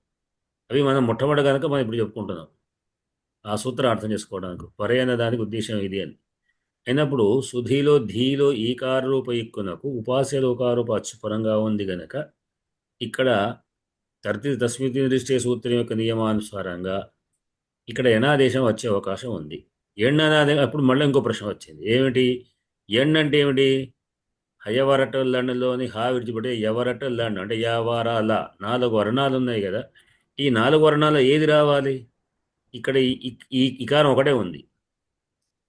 అవి మనం మొట్టమొదటి కనుక మనం ఇప్పుడు చెప్పుకుంటున్నాం ఆ సూత్రం అర్థం చేసుకోవడానికి. పరే అనే దానికి ఉద్దేశం ఇది అని అయినప్పుడు సుధీలో ధీలో ఈకారూప ఇక్కునకు ఉపాస్యలోకారూప అచ్చుపరంగా ఉంది గనక ఇక్కడ తస్మితి దృష్టి సూత్రం యొక్క నియమానుసారంగా ఇక్కడ యణాదేశం వచ్చే అవకాశం ఉంది. అనాదే అప్పుడు మళ్ళీ ఇంకో ప్రశ్న వచ్చింది. ఏమిటి? అంటే ఏమిటి? హయవరట లండ్లోని హా విడిచిపెట్టి ఎవరట లండ్ అంటే యావారాల 4 వర్ణాలు ఉన్నాయి కదా. ఈ 4 వర్ణాలు ఏది రావాలి? ఇక్కడ ఈ ఇకారం ఒకటే ఉంది.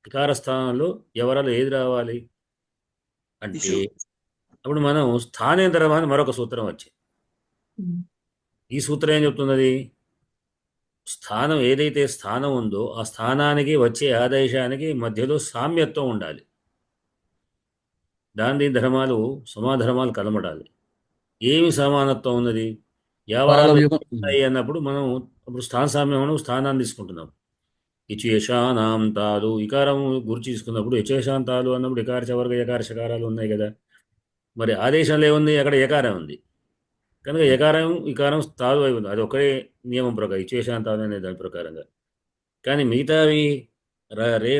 ఇకార స్థానంలో ఎవరాలు ఏది రావాలి అంటే అప్పుడు మనం స్థానేంతరం అని మరొక సూత్రం వచ్చింది. ఈ సూత్రం ఏం చెప్తున్నది? స్థానం ఏదైతే స్థానం ఉందో ఆ స్థానానికి వచ్చే ఆదేశానికి మధ్యలో సామ్యత్వం ఉండాలి. దాని ధర్మాలు సమాధర్మాలు కలమడాలి. ఏమి సమానత్వం ఉన్నది? యావరాలు అన్నప్పుడు మనం అప్పుడు స్థాన సామ్యం స్థానాన్ని తీసుకుంటున్నాం. ఇచేషానాంతాలు ఇకారం గురించి తీసుకున్నప్పుడు యచేషాంతాలు అన్నప్పుడు ఇకార చవర్గ యకార శకారాలు ఉన్నాయి కదా. మరి ఆదేశంలో ఏముంది? అక్కడ యకారం ఉంది కనుక ఇకారం తాలు అయి ఉంది. అది ఒకటే నియమం ప్రకారం ఇచేషాంతాలు అనే దాని ప్రకారంగా. కానీ మిగతావి రే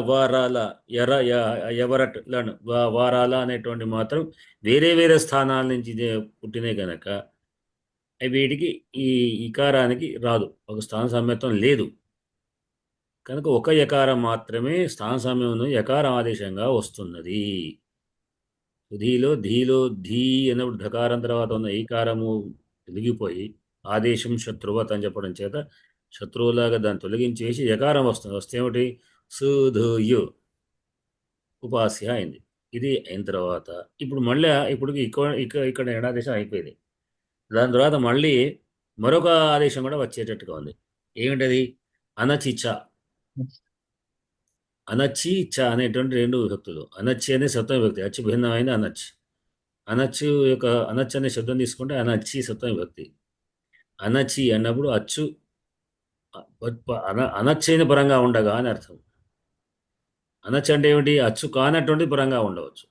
వారాల ఎవరట్ వారాల అనేటువంటి మాత్రం వేరే వేరే స్థానాల నుంచి పుట్టినాయి కనుక వీటికి ఈ ఇకారానికి రాదు, ఒక స్థాన సామ్యత్వం లేదు. కనుక ఒక యకారం మాత్రమే స్థాన సామ్యం యకారం ఆదేశంగా వస్తున్నది. ధీలో ధీ అన్నప్పుడు ధకారం తర్వాత ఉన్న ఈకారము తొలగిపోయి ఆదేశం శత్రువత్ అని చెప్పడం చేత శత్రువులాగా దాన్ని తొలగించేసి యకారం వస్తుంది. వస్తే ఏమిటి? సుధుయు ఉపాస్య అయింది. ఇది అయిన తర్వాత ఇప్పుడు మళ్ళీ ఇక్కడ యణాదేశం అయిపోయింది. దాని తర్వాత మళ్ళీ మరొక ఆదేశం కూడా వచ్చేటట్టుగా ఉంది. ఏమిటది? అనచిచ. అనచ్చి చ అనేటువంటి 2 విభక్తులు. అనచ్చి అనే సప్తమి విభక్తి, అచ్చు భిన్నమైన అనచ్. అనచ్చు యొక్క అనచ్ అనే శబ్దం తీసుకుంటే అనచ్చి సప్తమి విభక్తి. అనచి అన్నప్పుడు అచ్చు అనచ్చైన పరంగా ఉండగా అని అర్థం. అనచ్ అంటే ఏమిటి? అచ్చు కానటువంటి పరంగా ఉండవచ్చు.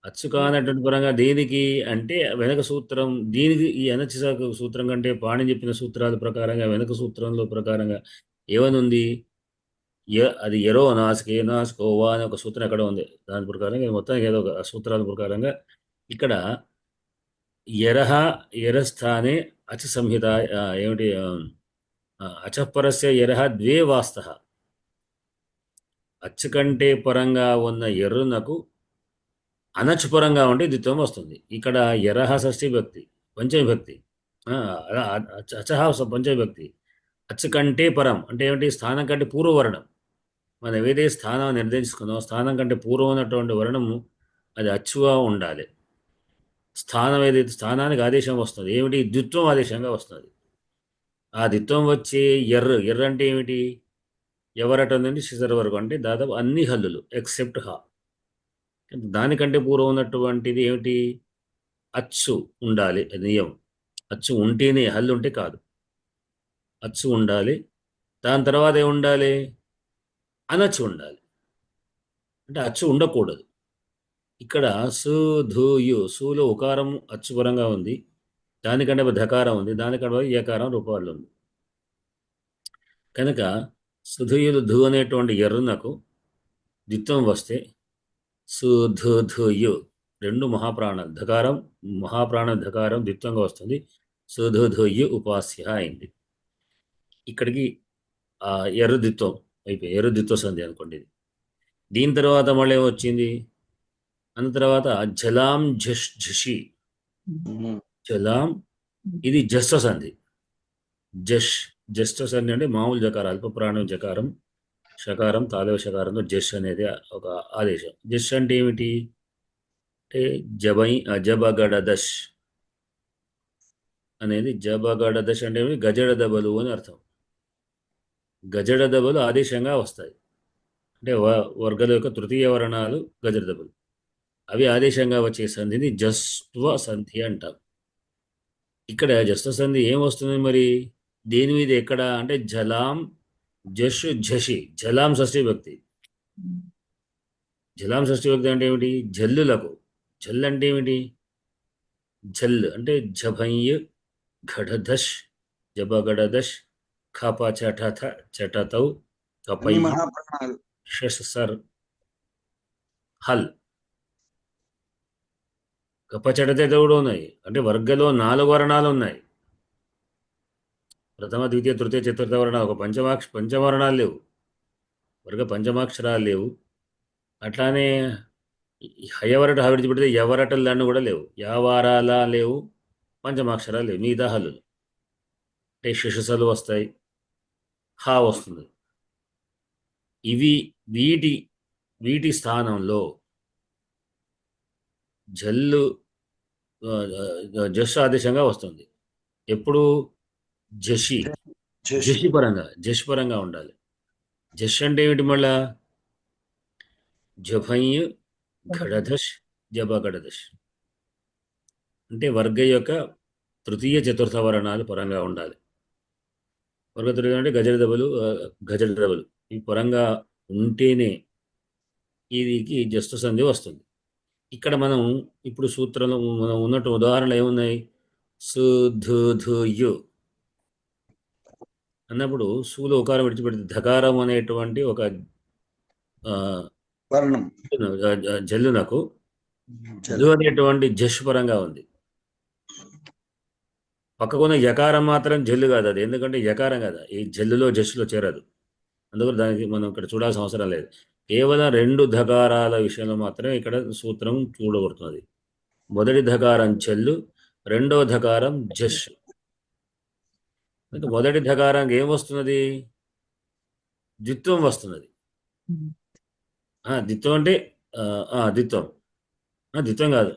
అచ్చు కానటువంటి పరంగా దేనికి అంటే వెనక సూత్రం దీనికి ఈ అనచ సూత్రం కంటే పాణి చెప్పిన సూత్రాల ప్రకారంగా వెనక సూత్రంలో ప్రకారంగా ఏమనుంది? అది ఎరో నాస్కే నాస్కోవా అనే ఒక సూత్రం ఎక్కడ ఉంది. దాని ప్రకారంగా మొత్తానికి ఏదో ఒక సూత్రాల ప్రకారంగా ఇక్కడ ఎరస్థానే అచ సంహిత ఏమిటి? అచపరస్య ఎరహ ద్వే వాస్త. అచ్చు కంటే పరంగా ఉన్న ఎర్రునకు అనచు పరంగా ఉంటే ద్విత్వం వస్తుంది. ఇక్కడ ఎరహ షష్ఠీ భక్తి పంచవిభక్తి, అచహ పంచవిభక్తి. అచ్చు కంటే పరం అంటే ఏమిటి? స్థానం కంటే పూర్వవర్ణం. మనం ఏదైతే స్థానం నిర్దేశించుకున్నామో స్థానం కంటే పూర్వం ఉన్నటువంటి వర్ణము అది అచ్చుగా ఉండాలి. స్థానం ఏదైతే స్థానానికి ఆదేశం వస్తుంది ఏమిటి? ద్విత్వం ఆదేశంగా వస్తుంది. ఆ ద్విత్వం వచ్చే ఎర్ర అంటే ఏమిటి? ఎవరట నుండి శిశర వరకు అంటే దాదాపు అన్ని హల్లులు ఎక్సెప్ట్ హా. దానికంటే పూర్వం ఉన్నటువంటిది ఏమిటి? అచ్చు ఉండాలి. నియమం అచ్చు ఉంటేనే, హల్లు ఉంటే కాదు. అచ్చు ఉండాలి. దాని తర్వాత ఏముండాలి? అనచ్చు ఉండాలి. అంటే అచ్చు ఉండకూడదు. ఇక్కడ సుధుయు సులో ఉకారం అచ్చుపరంగా ఉంది, దానికంటే ధకారం ఉంది, దానికంటే యకారం రూపాల్లో ఉంది. కనుక సుధుయులు ధు అనేటువంటి ఎర్రునకు ద్విత్వం వస్తే సుధుధుయు రెండు మహాప్రాణాలు ధకారం మహాప్రాణ ధకారం ద్విత్వంగా వస్తుంది. సుధుధుయు ఉపాస్య అయింది. ఇక్కడికి ఆ ఎర్ర ద్విత్వం అయిపోయి ఎర్ర ద్విత్వ సంధి అనుకోండి ఇది. దీని తర్వాత మళ్ళీ ఏమొచ్చింది, అన్న తర్వాత జలాం ఝషి జలాం, ఇది జస్వ సంధి. జస్వ సంధి అంటే మామూలు జకారం, అల్ప ప్రాణం జకారం, షకారం తాలవ షకారంతో జష్ అనేది ఒక ఆదేశం. జష్ అంటే ఏమిటి అంటే జబగడదష్ అనేది, జబగడదష్ అంటే ఏమిటి, గజడ దబలు అని అర్థం. గజడ దబలు ఆదేశంగా వస్తాయి, అంటే వర్గాల యొక్క తృతీయ వర్ణాలు గజడ దబలు, అవి ఆదేశంగా వచ్చే సంధిని జస్వ సంధి అంటాం. ఇక్కడ జస్వ సంధి ఏం వస్తుంది మరి, దేని మీద ఎక్కడ అంటే జలాం జష్ ఝషి, జలాం షష్ఠీ భక్తి. జలాం షష్ఠీ భక్తి అంటే ఏమిటి, జల్లులకు. జల్ అంటే ఏమిటి, జల్ అంటే జభయ్య ఘడధష్ జబగడదష్ ఖప చటథ చటతౌ కపై అన్ని మహాప్రాణాలు. షసర్ హల్. కప చటత కూడా ఉన్నాయి, అంటే వర్గలో 4 వర్ణాలు ఉన్నాయి. ప్రథమ ద్వితీయ తృతీయ చతుర్థ వర్ణాలు, ఒక పంచవర్ణాలు లేవు, వర్గ పంచమాక్షరాలు లేవు. అట్లానే హయవరట విడిచిపెడితే ఎవరటలు దాన్ని కూడా లేవు, యావారాల లేవు, పంచమాక్షరాలు లేవు, మిగతా హల్లులు అంటే శిశుసలు వస్తాయి, హా వస్తుంది. ఇవి వీటి స్థానంలో జల్లు జస్ ఆదేశంగా వస్తుంది. ఎప్పుడు జషి, జష్ పరంగా ఉండాలి. జష్ అంటే ఏమిటి మళ్ళా, జభయ్య ఘడధష్ జబగడదష్ అంటే వర్గ యొక్క తృతీయ చతుర్థ వర్ణాలు పరంగా ఉండాలి. వర్గ తృతీయ అంటే గజడ దబలు ఈ పరంగా ఉంటేనే ఇది జస్టు సంధి వస్తుంది. ఇక్కడ మనం ఇప్పుడు సూత్రంలో మనం ఉన్నట్టు ఉదాహరణలు ఏమున్నాయి, సుధుధుయు అన్నప్పుడు సూలో ఉకారం విడిచిపెడితే ధకారం అనేటువంటి ఒక వర్ణం జల్లునకు జల్లు అనేటువంటి జష్ పరంగా ఉంది. పక్కకున్న యకారం మాత్రం జల్లు కాదు అది, ఎందుకంటే యకారం కదా, ఈ జల్లులో జస్సులో చేరదు. అందుకని దానికి మనం ఇక్కడ చూడాల్సిన అవసరం లేదు. కేవలం 2 ధకారాల విషయంలో మాత్రమే ఇక్కడ సూత్రం చూడబడుతున్నది. మొదటి ధకారం చెల్లు, రెండో ధకారం జష్. మొదటి ధకారానికి ఏం వస్తున్నది, ద్విత్వం వస్తున్నది. ద్విత్వం అంటే ద్విత్వం కాదు,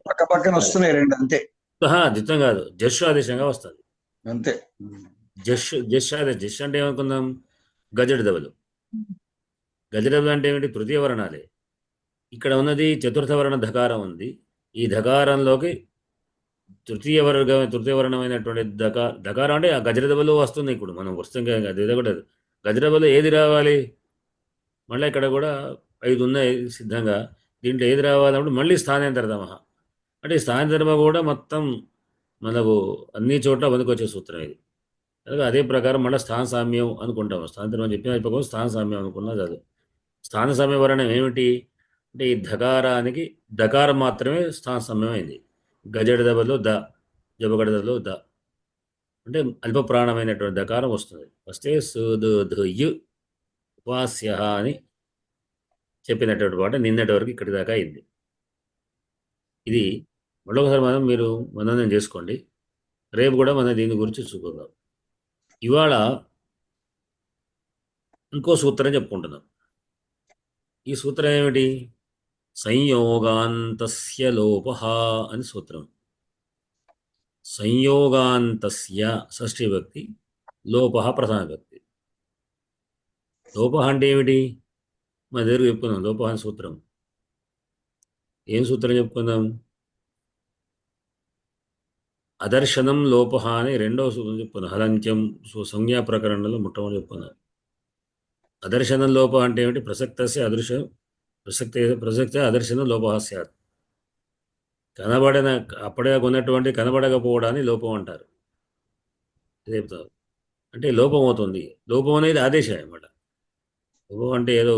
పక్క పక్కన వస్తున్నాయి రెండు అంతే. ద్విత్వం కాదు, జష్ ఆదేశంగా వస్తుంది అంతే. జష్ అంటే ఏమనుకుందాం, గజడ దబలు. గజడ దబలు అంటే ఏమిటి, తృతీయ వర్ణాలే. ఇక్కడ ఉన్నది చతుర్థ వర్ణ ధకారం ఉంది. ఈ ధకారంలోకి తృతీయ వర్ణమైనటువంటి ధకారం అంటే ఆ గజడ దబలు వస్తుంది. ఇప్పుడు మనం వస్తుంది కూడా గజడ దబలు ఏది రావాలి, మళ్ళీ ఇక్కడ కూడా 5 ఉన్నాయి సిద్ధంగా. దీంట్లో ఏది రావాలన్నప్పుడు మళ్ళీ స్థానాంతరతమ, అంటే స్థానాంతరమ కూడా మొత్తం మనకు అన్ని చోట్ల పనికొచ్చే సూత్రం ఇది. అదే ప్రకారం మళ్ళీ స్థాన సామ్యం అనుకుంటాము. స్థానాంతరం చెప్పిన అయిపోయి స్థాన సామ్యం అనుకున్నా కాదు. స్థాన సామ్య వర్ణం ఏమిటి అంటే ఈ ధకారానికి దకారం మాత్రమే స్థాన సామ్యం అయింది. గజడ దబలో ద, జబగడ దబలో ద అంటే అల్ప ప్రాణమైనటువంటి దకారం వస్తుంది. వస్తే సుధుధుయు ఉపాస్య అని చెప్పినటువంటి పాట నిన్నటి వరకు ఇక్కడి దాకా అయింది. ఇది మళ్ళొకసారి మీరు మననం చేసుకోండి. రేపు కూడా మనం దీని గురించి చూసుకుందాం. ఇవాళ ఇంకో సూత్రం చెప్పుకుంటున్నాం. ఈ సూత్రం ఏమిటి, సంయోగాంతస్య లోపః అని సూత్రం. సంయోగాంతస్య షష్ఠీ భక్తి, లోపః ప్రథమ భక్తి. లోపః అంటే ఏమిటి, మన దగ్గర చెప్పుకుందాం. లోపః అని సూత్రం, ఏం సూత్రం చెప్పుకుందాం, అదర్శనం లోపః అని రెండవ సూత్రం చెప్పుకుందాం. హలంత్యం సంజ్ఞా ప్రకరణలో మొట్టమొదటి చెప్పుకుందాం. అదర్శనం లోప అంటే ఏమిటి, ప్రసక్తస్య అదృశ్యం ప్రసక్తే అదర్శనం లోపః స్యాత్. అప్పుడే ఉన్నటువంటి కనబడకపోవడాన్ని లోపం అంటారు. చెప్తారు అంటే లోపం అవుతుంది. లోపం అనేది ఆదేశం అన్నమాట. లోపం అంటే ఏదో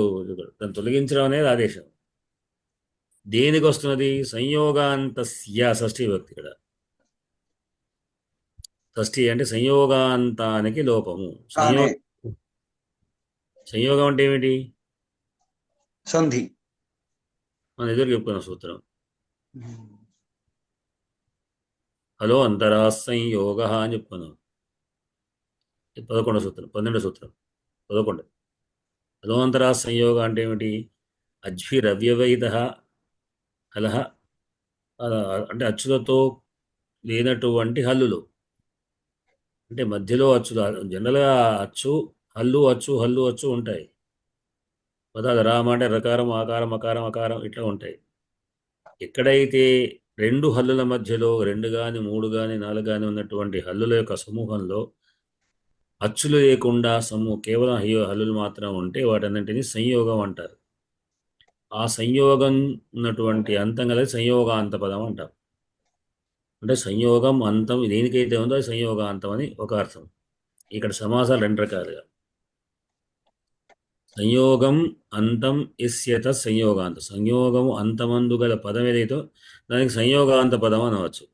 దాన్ని తొలగించడం అనేది ఆదేశం. దేనికి వస్తున్నది? సంయోగాంతస్య షష్ఠీ విభక్తి ఇక్కడ. షష్ఠి అంటే సంయోగాంతానికి లోపము. కానే సంయోగం అంటే ఏమిటి? సంధి. మనం ఎదురు చెప్పుకున్న సూత్రం. హలో అంతరా సంయోగ అని చెప్పుకున్నాం. 11వ సూత్రం, 12వ సూత్రం, 11. హలో అంతరా సంయోగ అంటే ఏమిటి? అజ్భిరవ్యవహిత హలహ అంటే అచ్చులతో లేనటువంటి హల్లులు. అంటే మధ్యలో అచ్చులు, జనరల్గా అచ్చు హల్లు అచ్చు హల్లు అచ్చు ఉంటాయి. పదాలు రామ అంటే రకారం ఆకారం అకారం అకారం ఇట్లా ఉంటాయి. ఎక్కడైతే రెండు హల్లుల మధ్యలో 2 కానీ 3 కానీ 4 కానీ ఉన్నటువంటి హల్లుల యొక్క సమూహంలో అచ్చులు లేకుండా కేవలం హల్లులు మాత్రం ఉంటే వాటన్నింటినీ సంయోగం అంటారు. ఆ సంయోగం ఉన్నటువంటి అంతం కలిసి సంయోగాంత పదం అంటారు. అంటే సంయోగం అంతం దేనికైతే ఉందో అది సంయోగాంతం అని ఒక అర్థం. ఇక్కడ సమాసాలు 2 రకాలుగా. సంయోగం అంతం ఇస్యత సంయోగాంత. సంయోగము అంతమందు గల పదం ఏదైతే దానికి సంయోగాంత పదం అనవచ్చు.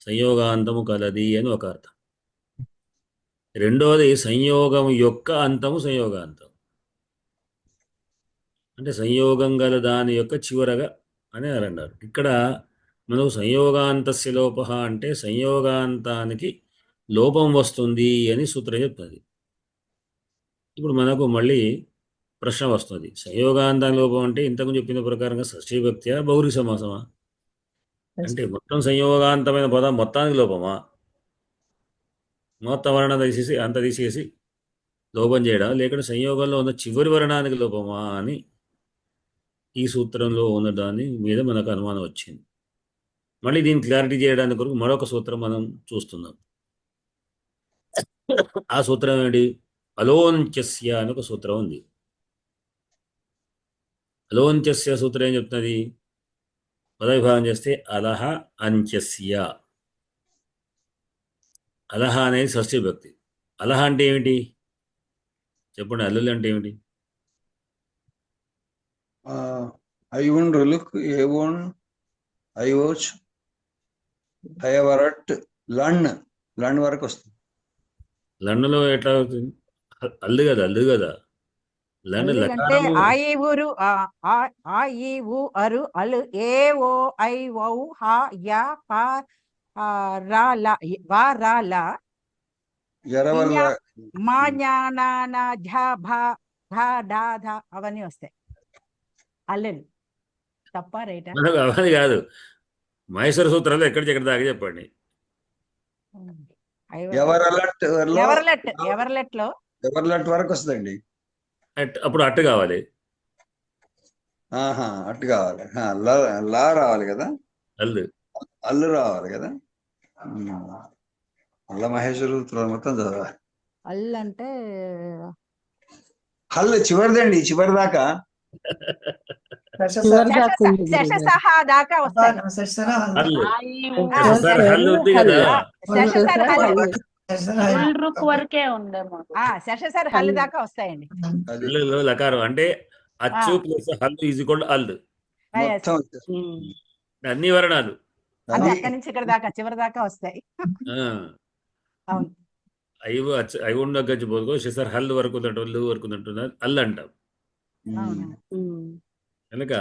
సంయోగాంతము కలది అని ఒక అర్థం. రెండోది సంయోగం యొక్క అంతము సంయోగాంతం. అంటే సంయోగం గల దాని యొక్క చివరగా అని అన్నారు. ఇక్కడ మనకు సంయోగాంతస్య లోప అంటే సంయోగాంతానికి లోపం వస్తుంది అని సూత్రం చెప్తుంది. ఇప్పుడు మనకు మళ్ళీ ప్రశ్న వస్తుంది. సంయోగాంతం లోపం అంటే ఇంతకు చెప్పిన ప్రకారంగా షష్ఠీ భక్త్యా బౌరి సమాసమా? అంటే మొత్తం సంయోగాంతమైన పదం మొత్తానికి లోపమా? మొత్తం వర్ణం తీసేసి అంత తీసేసి లోపం చేయడం, లేకుంటే సంయోగంలో ఉన్న చివరి వర్ణానికి లోపమా అని ఈ సూత్రంలో ఉన్నదాని మీద మనకు అనుమానం వచ్చింది. మళ్ళీ దీన్ని క్లారిటీ చేయడానికి కొరకు మరొక సూత్రం మనం చూస్తున్నాం. ఆ సూత్రం ఏంటి? అలోంత్యస్య అని ఒక సూత్రం ఉంది. అలోంత్యస్య సూత్రం ఏం చెప్తున్నది? పదవిభాగం చేస్తే అలహ అంత్యస్య. అలహ అనేది షష్ఠీ భక్తి. అలహ అంటే ఏమిటి చెప్పండి? అల్లులు అంటే ఏమిటి? ఐవున్ రులుక్ ఏవోన్ ఐవోచ్ అయవరట్ లణ్ వరకు వస్తుంది. లండలో ఎట్లా అవుతుంది? అల్లు కదా, అల్లు కదా. లండ్ అంటే లకారము. ఆ ఈ ఊరు ఆ ఈ ఊ అరు అలు ఏ ఓ ఐ ఔ హ యా ప రా లా వా రా లా ఎరవల్ల మా జ్ఞా నా నా ఝ భ ధ ఢ ధ అవన్నీ వస్తాయి అల్లెలు. తప్ప రైటా? మనకు అవన్నీ కాదు. మహేశ్వర సూత్రాలు ఎక్కడ దాకా చెప్పండి. ఎవరలట్ ఎవరిలెట్ లో ఎవరలట్ వరకు వస్తుందండి. అప్పుడు అట్టు కావాలి. ఆహా, అట్టు కావాలి. లా రావాలి కదా, అల్లు. అల్లు రావాలి కదా. అల్ల మహేశ్వర సూత్రాలు మొత్తం చదవాలి. అల్లు అంటే హల్లు చివరిదండి, చివరి దాకా. శశసహ దాకా వస్తాయి. హల్లు. ఆ, సార్ హల్లు ఉంది కదా. శశసర్ హల్లు వరకే ఉందేమో. శశసర్ హల్లు దాకా వస్తాయండి. అది హల్లులో లకారం అంటే అచ్చు ఆ. ప్లస్ హల్లు ఈజ్ ఈక్వల్ టు అల్లు. మొత్తం వచ్చేస్తుంది. అన్ని వర్ణాలు. అంటే అన్ని అక్కడి నుంచి ఇక్కడ దాకా చివరి దాకా వస్తాయి. ఆ. అవును. అవి ఉండొచ్చు పోదుకో సార్ హల్లు వరకు ఉన్నట్టు హల్లు వరకు ఉన్నట్టున్నారు అల్లు అంటాం. అవును. కనుక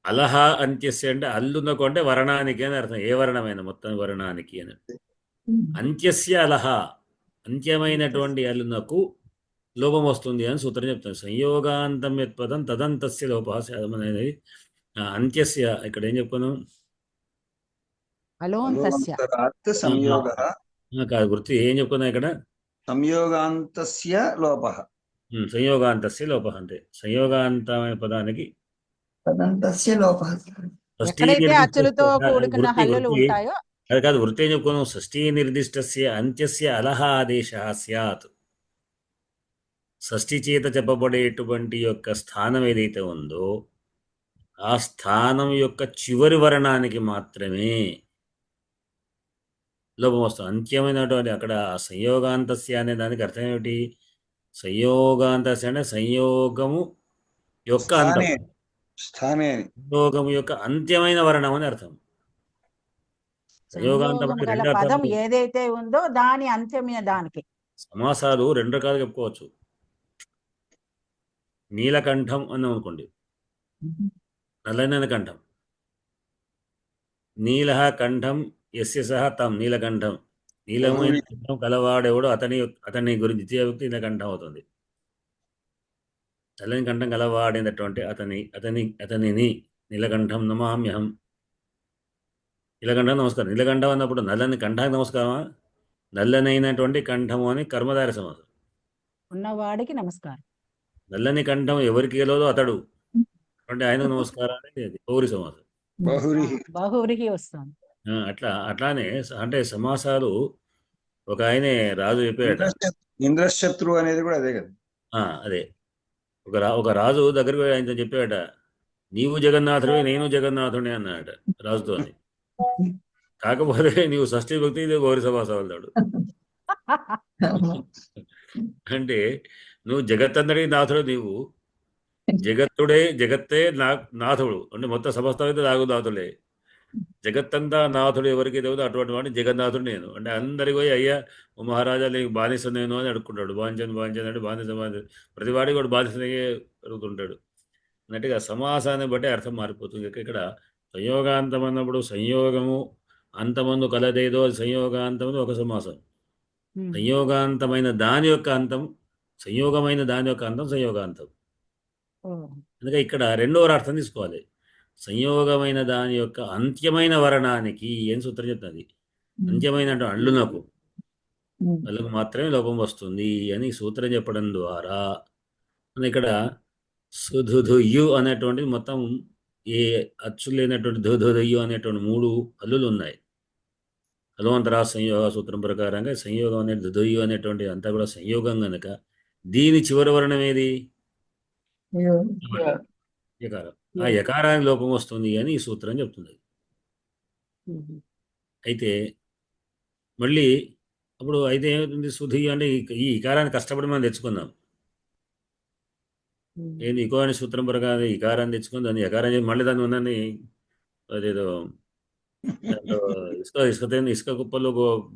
అలహ అంత్యస్య అంటే అల్లునకు అంటే వర్ణానికి అని అర్థం. ఏ వర్ణమైన మొత్తం వర్ణానికి అని. అంత్యస్య అలహ అంత్యమైనటువంటి అల్లునకు లోపం వస్తుంది అని సూత్రం చెప్తాను. సంయోగాంతం యత్పదం తదంతస్య లోప అనేది అంత్యస్య. ఇక్కడ ఏం చెప్పాను? అలోంతస్య అలోంతరాత్ సంయోగ కాదు, గుర్తు ఏం చెప్పుకున్నా ఇక్కడ? సంయోగాంతస్య లోపః. సంయోగాంతస్య లోప అంటే సంయోగాంతమైన పదానికి తదంతస్య లోపః. షష్ఠీ ఎక్కడైతే నిర్దిష్ట అచ్చులతో కూడుకున్న హల్లులు ఉంటాయో అది కాదు, వృత్తి ఏం చెప్పుకున్నాం? షష్ఠీ నిర్దిష్టస్య అంత్యస్య అలహ ఆదేశ స్యాత్. షష్ఠి చేత చెప్పబడేటువంటి యొక్క స్థానం ఏదైతే ఉందో ఆ స్థానం యొక్క చివరి వర్ణానికి మాత్రమే లోపం వస్తుంది. అంత్యమైనటువంటి అక్కడ సంయోగాంతస్య అనే దానికి అర్థం ఏమిటి? సంయోగాంతస్య అంటే సంయోగము యొక్క అంతం, స్థానే స్థానే అని. సంయోగము యొక్క అంత్యమైన వర్ణం అని అర్థం. సంయోగాంతం సంయోగం అంటే గల రెండు పదం అర్థాలు. ఏదైతే ఉందో దాని అంత్యమైన దానికి. సమాసాలు రెండు రకాలుగా చెప్పుకోవచ్చు. నీలకంఠం అని అనుకోండి, నల్లనైన కంఠం. నీల కంఠం యస్య సహ తం నీలకంఠం. నీలమైన కంఠం కలవాడెవడో అతని గురించి ద్వితీయ వ్యక్తి నీలకంఠం అవుతుంది. నల్లని కంఠం కలవాడినటువంటి అతనిని నీలకంఠం నమామ్యహం. నీలకంఠం నమస్కారం. నీలకంఠం అన్నప్పుడు నల్లని కంఠానికి నమస్కారమా? నల్లనైనటువంటి కంఠము అని కర్మధార సమాసం. ఉన్నవాడికి నమస్కారం. నల్లని కంఠం ఎవరికి గెలవదో అతడు అంటే ఆయనకు నమస్కారం అనేది అది పౌరి సమాసం. బహువ్రీహి వస్తుంది. అట్లానే అంటే సమాసాలు ఒక ఆయనే రాజు చెప్పాడట. ఇంద్రశత్రు అనేది కూడా అదే కదా. అదే ఒక రాజు దగ్గరికి పోయి ఆయనతో చెప్పాడట, నీవు జగన్నాథుడే నేను జగన్నాథుడే అన్నాడట రాజుతో. కాకపోతే నీవు షష్ఠీ భక్తి ఇది గౌరీ సమాసం వెళ్తాడు. అంటే నువ్వు జగత్తందరికీ నాథుడు, నీవు జగత్తే నాథుడు అంటే మొత్తం సమస్తం అయితే నాకు నాథుడే. జగత్తంతా నాథుడు ఎవరికి తెలియదు అటువంటి వాడిని జగన్నాథుడు నేను అంటే అందరికి పోయి అయ్యా ఓ మహారాజా నీకు బానిస నేను అని అడుక్కుంటాడు. బానించండి అంటే బానిస ప్రతి వాడికి కూడా బానిసనే అడుగుతుంటాడు అన్నట్టుగా సమాసాన్ని బట్టి అర్థం మారిపోతుంది. ఇక్కడ సంయోగాంతం అన్నప్పుడు సంయోగము అంతమందు కలదేదో అది సంయోగాంతము ఒక సమాసం. సంయోగాంతమైన దాని యొక్క అంతం సంయోగమైన దాని యొక్క అంతం సంయోగాంతం. అందుకే ఇక్కడ రెండవ అర్థం తీసుకోవాలి. సంయోగమైన దాని యొక్క అంత్యమైన వర్ణానికి ఏం సూత్రం చెప్తుంది? అంత్యమైన అంటే అల్లునకు మాత్రమే లోపం వస్తుంది అని సూత్రం చెప్పడం ద్వారా ఇక్కడ సుధుధుయు అనేటువంటిది మొత్తం ఏ అచ్చు లేనటువంటి ధుధుధుయు అనేటువంటి 3 హల్లులు ఉన్నాయి. హలువంతరా సంయోగ సూత్రం ప్రకారంగా సంయోగం అనే ధుధుయు అనేటువంటి అంతా కూడా సంయోగం కనుక దీని చివరి వర్ణం ఏది? యకారం. ఆ యకారానికి లోపం వస్తుంది అని ఈ సూత్రం చెప్తుంది. అయితే మళ్ళీ అప్పుడు అయితే ఏమవుతుంది? సుధి అంటే ఈ ఇకారాన్ని కష్టపడి మనం తెచ్చుకుందాం. ఏంది ఇకో అనే సూత్రం ప్రకారం ఇకారాన్ని తెచ్చుకుని దాన్ని యకారం చేసి మళ్ళీ దాన్ని ఉన్నది అదేదో ఇసుక కుప్పలో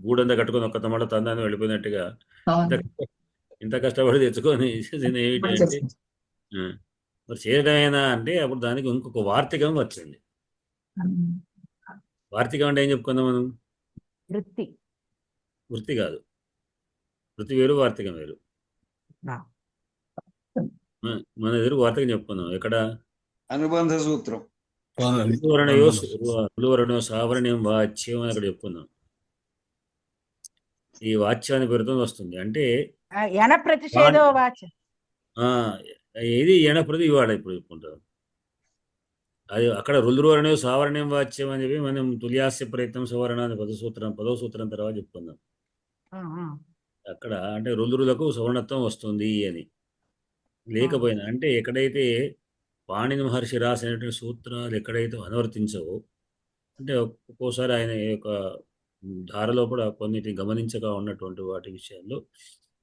గూడంతా కట్టుకొని ఒక్క తమడ తందాన్ని వెళ్ళిపోయినట్టుగా ఇంత కష్టపడి తెచ్చుకొని ఏమిటి అంటే మరి చేయడమేనా అంటే అప్పుడు దానికి ఇంకొక వార్తికం వచ్చింది. వార్తికం అంటే ఏం చెప్పుకుందాం మనం? వృత్తి కాదు, వృత్తి వేరు వార్తికం వేరు. మన ఎదురు వార్తికం చెప్పుకుందాం. ఎక్కడ? అనుబంధ సూత్రం. వర్ణయో సావరణ్యం వాచ్యం అని అక్కడ చెప్పుకుందాం. ఈ వాచ్యాన్ని పేరుతో వస్తుంది అంటే ఇది ఎనప్రతి ఇవాడ ఇప్పుడు చెప్పుకుంటారు. అది అక్కడ రుద్రవర్ణయో సావరణ్యం వాచ్యం అని చెప్పి మనం తుల్యాస్య ప్రయత్నం సవర్ణాన్ని పదవ సూత్రం తర్వాత చెప్పుకుందాం. అక్కడ అంటే రుద్రులకు సవర్ణత్వం వస్తుంది అని లేకపోయినా అంటే ఎక్కడైతే పాణిని మహర్షి రాసినటువంటి సూత్రాలు ఎక్కడైతే అనువర్తించవో అంటే ఒక్కోసారి ఆయన యొక్క ధారలో కూడా కొన్నిటిని గమనించక ఉన్నటువంటి వాటి విషయాల్లో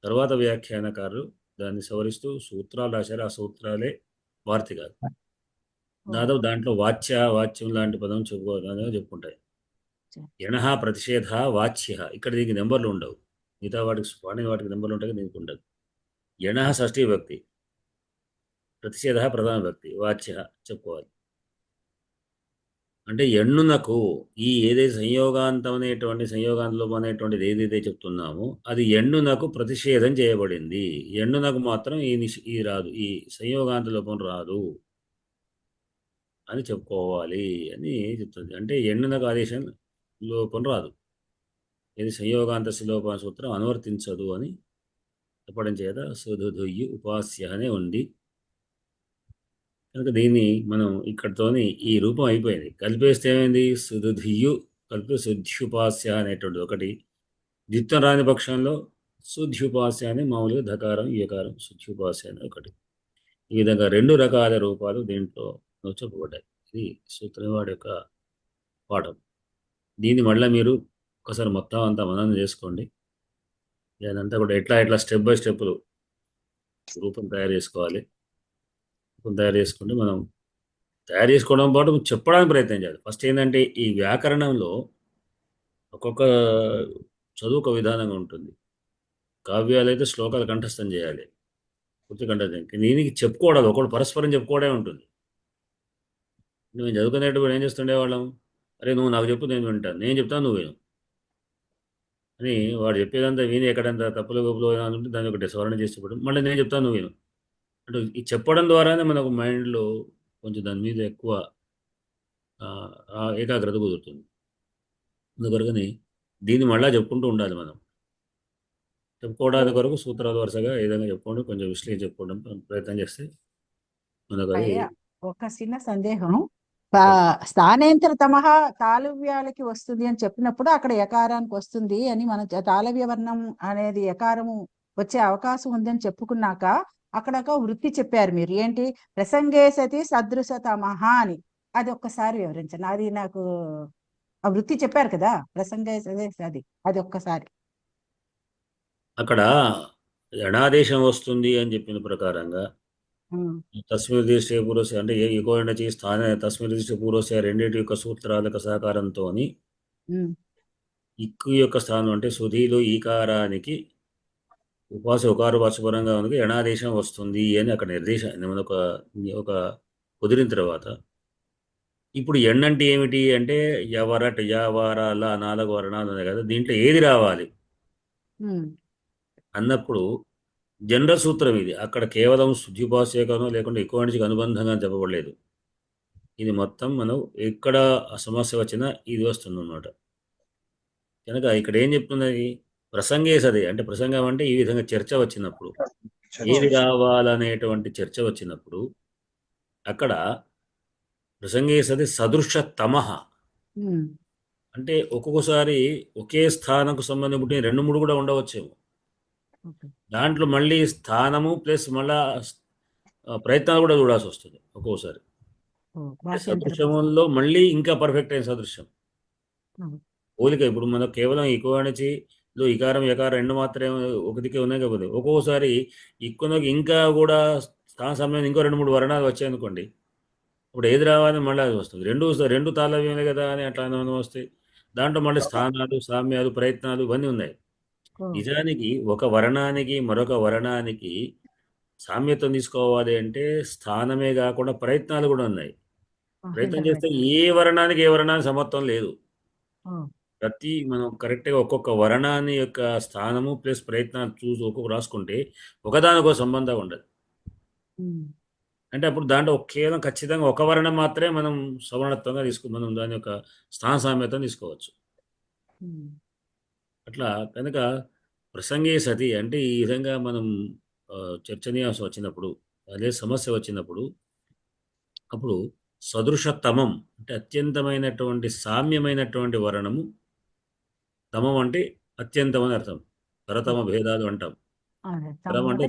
తర్వాత వ్యాఖ్యానకారులు దాన్ని సవరిస్తూ సూత్రాలు రాశారు. ఆ సూత్రాలే వార్తి కాదు. దాదాపు దాంట్లో వాచ్యం లాంటి పదం చెప్పుకుంటాయి. యణః ప్రతిషేధ వాచ్య ఇక్కడ దీనికి నెంబర్లు ఉండవు. మిగతా వాటికి నెంబర్లు ఉంటాయి, దీనికి ఉండదు. యణః షష్ఠీ భక్తి, ప్రతిషేధ ప్రధాన భక్తి, వాచ్య చెప్పుకోవాలి. అంటే ఎన్నునకు ఈ ఏదైతే సంయోగాంతం సంయోగాంతలోపం అనేటువంటిది ఏదైతే చెప్తున్నామో అది ఎన్నునకు ప్రతిషేధం చేయబడింది. ఎన్నునకు మాత్రం ఈ రాదు, ఈ సంయోగాంత లోపం రాదు అని చెప్పుకోవాలి అని చెప్తుంది. అంటే ఎన్నునకు ఆదేశం లోపం రాదు, ఇది సంయోగాంత లోపం సూత్రం అనువర్తించదు అని చెప్పడం చేత సుధుధుయ్యు ఉపాస్య అనే ఉంది. కనుక దీన్ని మనం ఇక్కడితోని ఈ రూపం అయిపోయింది. కలిపేస్తే ఏమైంది? సుధుధియు కలిపి శుద్ధ్యుపాస్య అనేటువంటి ఒకటి. ద్విత్వం రాని పక్షంలో శుద్ధ్యుపాస్య అని మామూలుగా ధకారం యకారం శుద్ధ్యుపాస్య అని ఒకటి. ఈ విధంగా 2 రకాల రూపాలు దీంట్లో చెప్పబడ్డాయి. ఇది సూత్రం వాడి యొక్క పాఠం. దీన్ని మళ్ళీ మీరు ఒకసారి మొత్తం అంతా మననం చేసుకోండి. ఇదంతా కూడా ఎట్లా స్టెప్ బై స్టెప్ రూపం తయారు చేసుకోవాలి. రూపం తయారు చేసుకుంటే మనం తయారు చేసుకోవడం పాటు చెప్పడానికి ప్రయత్నం చేయాలి. ఫస్ట్ ఏంటంటే ఈ వ్యాకరణంలో ఒక్కొక్క చదువు ఒక విధానంగా ఉంటుంది. కావ్యాలు అయితే శ్లోకాలు కంఠస్థం చేయాలి, పూర్తి కంఠస్థం. దీనికి చెప్పుకోవడాలి, ఒకడు పరస్పరం చెప్పుకోవడమే ఉంటుంది. మేము చదువుకునేటప్పుడు ఏం చేస్తుండేవాళ్ళం, అరే నువ్వు నాకు చెప్పు నేను వింటాను, నేను చెప్తాను నువ్వు విను అని వాడు చెప్పేదంతా విని ఎక్కడంత తప్పులు గొప్పలు ఉంటే దాన్ని ఒకటి సవరణ చేసి చెప్పడం, మళ్ళీ నేను చెప్తాను నువ్వు విను అంటే ఈ చెప్పడం ద్వారానే మనకు మైండ్లో కొంచెం దాని మీద ఎక్కువ ఏకాగ్రత కుదురుతుంది. అందుకొరకని దీన్ని మళ్ళీ చెప్పుకుంటూ ఉండాలి. మనం చెప్పుకోవడానికి కొరకు సూత్రాల వరుసగా ఏదైనా చెప్పుకోండి, కొంచెం విశ్లేషణ చెప్పుకోవడం ప్రయత్నం చేస్తే మనకు అది అయ్యా, ఒక చిన్న సందేహం. స్థానేంతర తమహ తాళవ్యాలకి వస్తుంది అని చెప్పినప్పుడు అక్కడ యకారానికి వస్తుంది అని మనం తాళవ్య వర్ణం అనేది యకారము వచ్చే అవకాశం ఉందని చెప్పుకున్నాక అక్కడ ఒక వృత్తి చెప్పారు మీరు, ఏంటి ప్రసంగే సతి సదృశ తమహ అని. అది ఒక్కసారి వివరించండి. అది నాకు ఆ వృత్తి చెప్పారు కదా, ప్రసంగే సతి అది ఒక్కసారి. అక్కడ అనాదేశం వస్తుంది అని చెప్పిన ప్రకారంగా తస్మిర్దిష్టే పూర్వస్య అంటే ఎక్కువ స్థాన తస్మిర్దిష్టే పూర్వస్య రెండింటి యొక్క సూత్రాల సహకారంతో ఇక్కు యొక్క స్థానం అంటే సుధీలో ఈకారానికి ఉకార వర్షపరంగా ఉంది ఎణాదేశం వస్తుంది అని అక్కడ నిర్దేశం ఒక కుదిరిన తర్వాత ఇప్పుడు ఎన్నంటే ఏమిటి అంటే యవరట్ యవారాల 4 వర్ణాలు ఉన్నాయి కదా, దీంట్లో ఏది రావాలి అన్నప్పుడు జనరల్ సూత్రం ఇది. అక్కడ కేవలం శుద్ధిపాశేకనో లేకుండా ఎక్కువ నుంచి అనుబంధంగా చెప్పబడలేదు. ఇది మొత్తం మనం ఎక్కడ సమస్య వచ్చినా ఇది వస్తుంది అన్నమాట. కనుక ఇక్కడ ఏం చెప్తున్నది, ప్రసంగేసది అంటే ప్రసంగం అంటే ఈ విధంగా చర్చ వచ్చినప్పుడు ఏది రావాలనేటువంటి చర్చ వచ్చినప్పుడు అక్కడ ప్రసంగేసది సదృశ తమః అంటే ఒక్కొక్కసారి ఒకే స్థానంకు సంబంధించి 2-3 కూడా ఉండవచ్చేమో. దాంట్లో మళ్ళీ స్థానము ప్లస్ మళ్ళా ప్రయత్నాలు కూడా చూడాల్సి వస్తుంది ఒక్కోసారి. సదృశ్యంలో మళ్ళీ ఇంకా పర్ఫెక్ట్ అయిన సదృశ్యం పోలిక. ఇప్పుడు మనకు కేవలం ఇకోణిలో ఇకారం యకారం 2 మాత్రమే ఒకటికే ఉన్నాయి కాకపోతే ఒక్కొక్కసారి ఇక్కునకి ఇంకా కూడా స్థాన సమయం ఇంకో 2-3 వర్ణాలు వచ్చాయనుకోండి, ఇప్పుడు ఏది రావాలని మళ్ళీ అది వస్తుంది. రెండు తాళవ్యమే కదా అని అట్లా వస్తాయి. దాంట్లో మళ్ళీ స్థానాలు సామ్యాలు ప్రయత్నాలు ఇవన్నీ ఉన్నాయి. నిజానికి ఒక వర్ణానికి మరొక వర్ణానికి సామ్యత్వం తీసుకోవాలి అంటే స్థానమే కాకుండా ప్రయత్నాలు కూడా ఉన్నాయి. ప్రయత్నం చేస్తే ఏ వర్ణానికి సమత్వం లేదు. మనం కరెక్ట్గా ఒక్కొక్క వర్ణాన్ని యొక్క స్థానము ప్లస్ ప్రయత్నాలు చూసి ఒక్కొక్క రాసుకుంటే ఒకదానికో సంబంధం ఉండదు. అంటే అప్పుడు దాంట్లో కేవలం ఖచ్చితంగా ఒక వర్ణం మాత్రమే మనం సవర్ణత్వంగా మనం దాని యొక్క స్థాన సామ్యత్వం తీసుకోవచ్చు. అట్లా కనుక ప్రసంగే సతి అంటే ఈ విధంగా మనం చర్చనీయాంశం వచ్చినప్పుడు, అదే సమస్య వచ్చినప్పుడు అప్పుడు సదృశతమం అంటే అత్యంతమైనటువంటి సామ్యమైనటువంటి వర్ణము, తమం అంటే అత్యంతం అని అర్థం, తరతమ భేదాలు అంటాం. తరం అంటే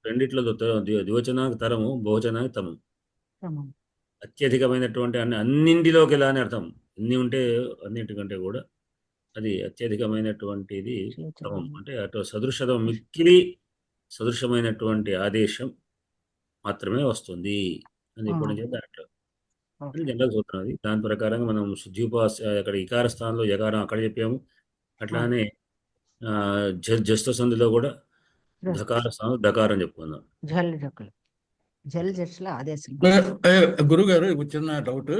రెండిట్లో ద్వివచనానికి తరము, బహువచనానికి తమం. అత్యధికమైనటువంటి అన్నింటిలోకి ఎలా అని అర్థం, ఎన్ని ఉంటే అన్నింటికంటే కూడా అది అత్యధికమైనటువంటిది తమం. అంటే అటు సదృశతం మిక్కిలి సదృశమైనటువంటి ఆదేశం మాత్రమే వస్తుంది అని ఇప్పుడు నుంచి దాంట్లో అని జనరల్ సూత్రం. అది దాని ప్రకారంగా మనం శుద్ధిపాస అక్కడ ఇకార స్థానంలో యకారం అక్కడ చెప్పాము. అట్లానే జస్త సంధిలో కూడా ధకార స్థానం దకారం చెప్పుకుందాం. గురుగారు ఇప్పుడు చిన్న డౌట్.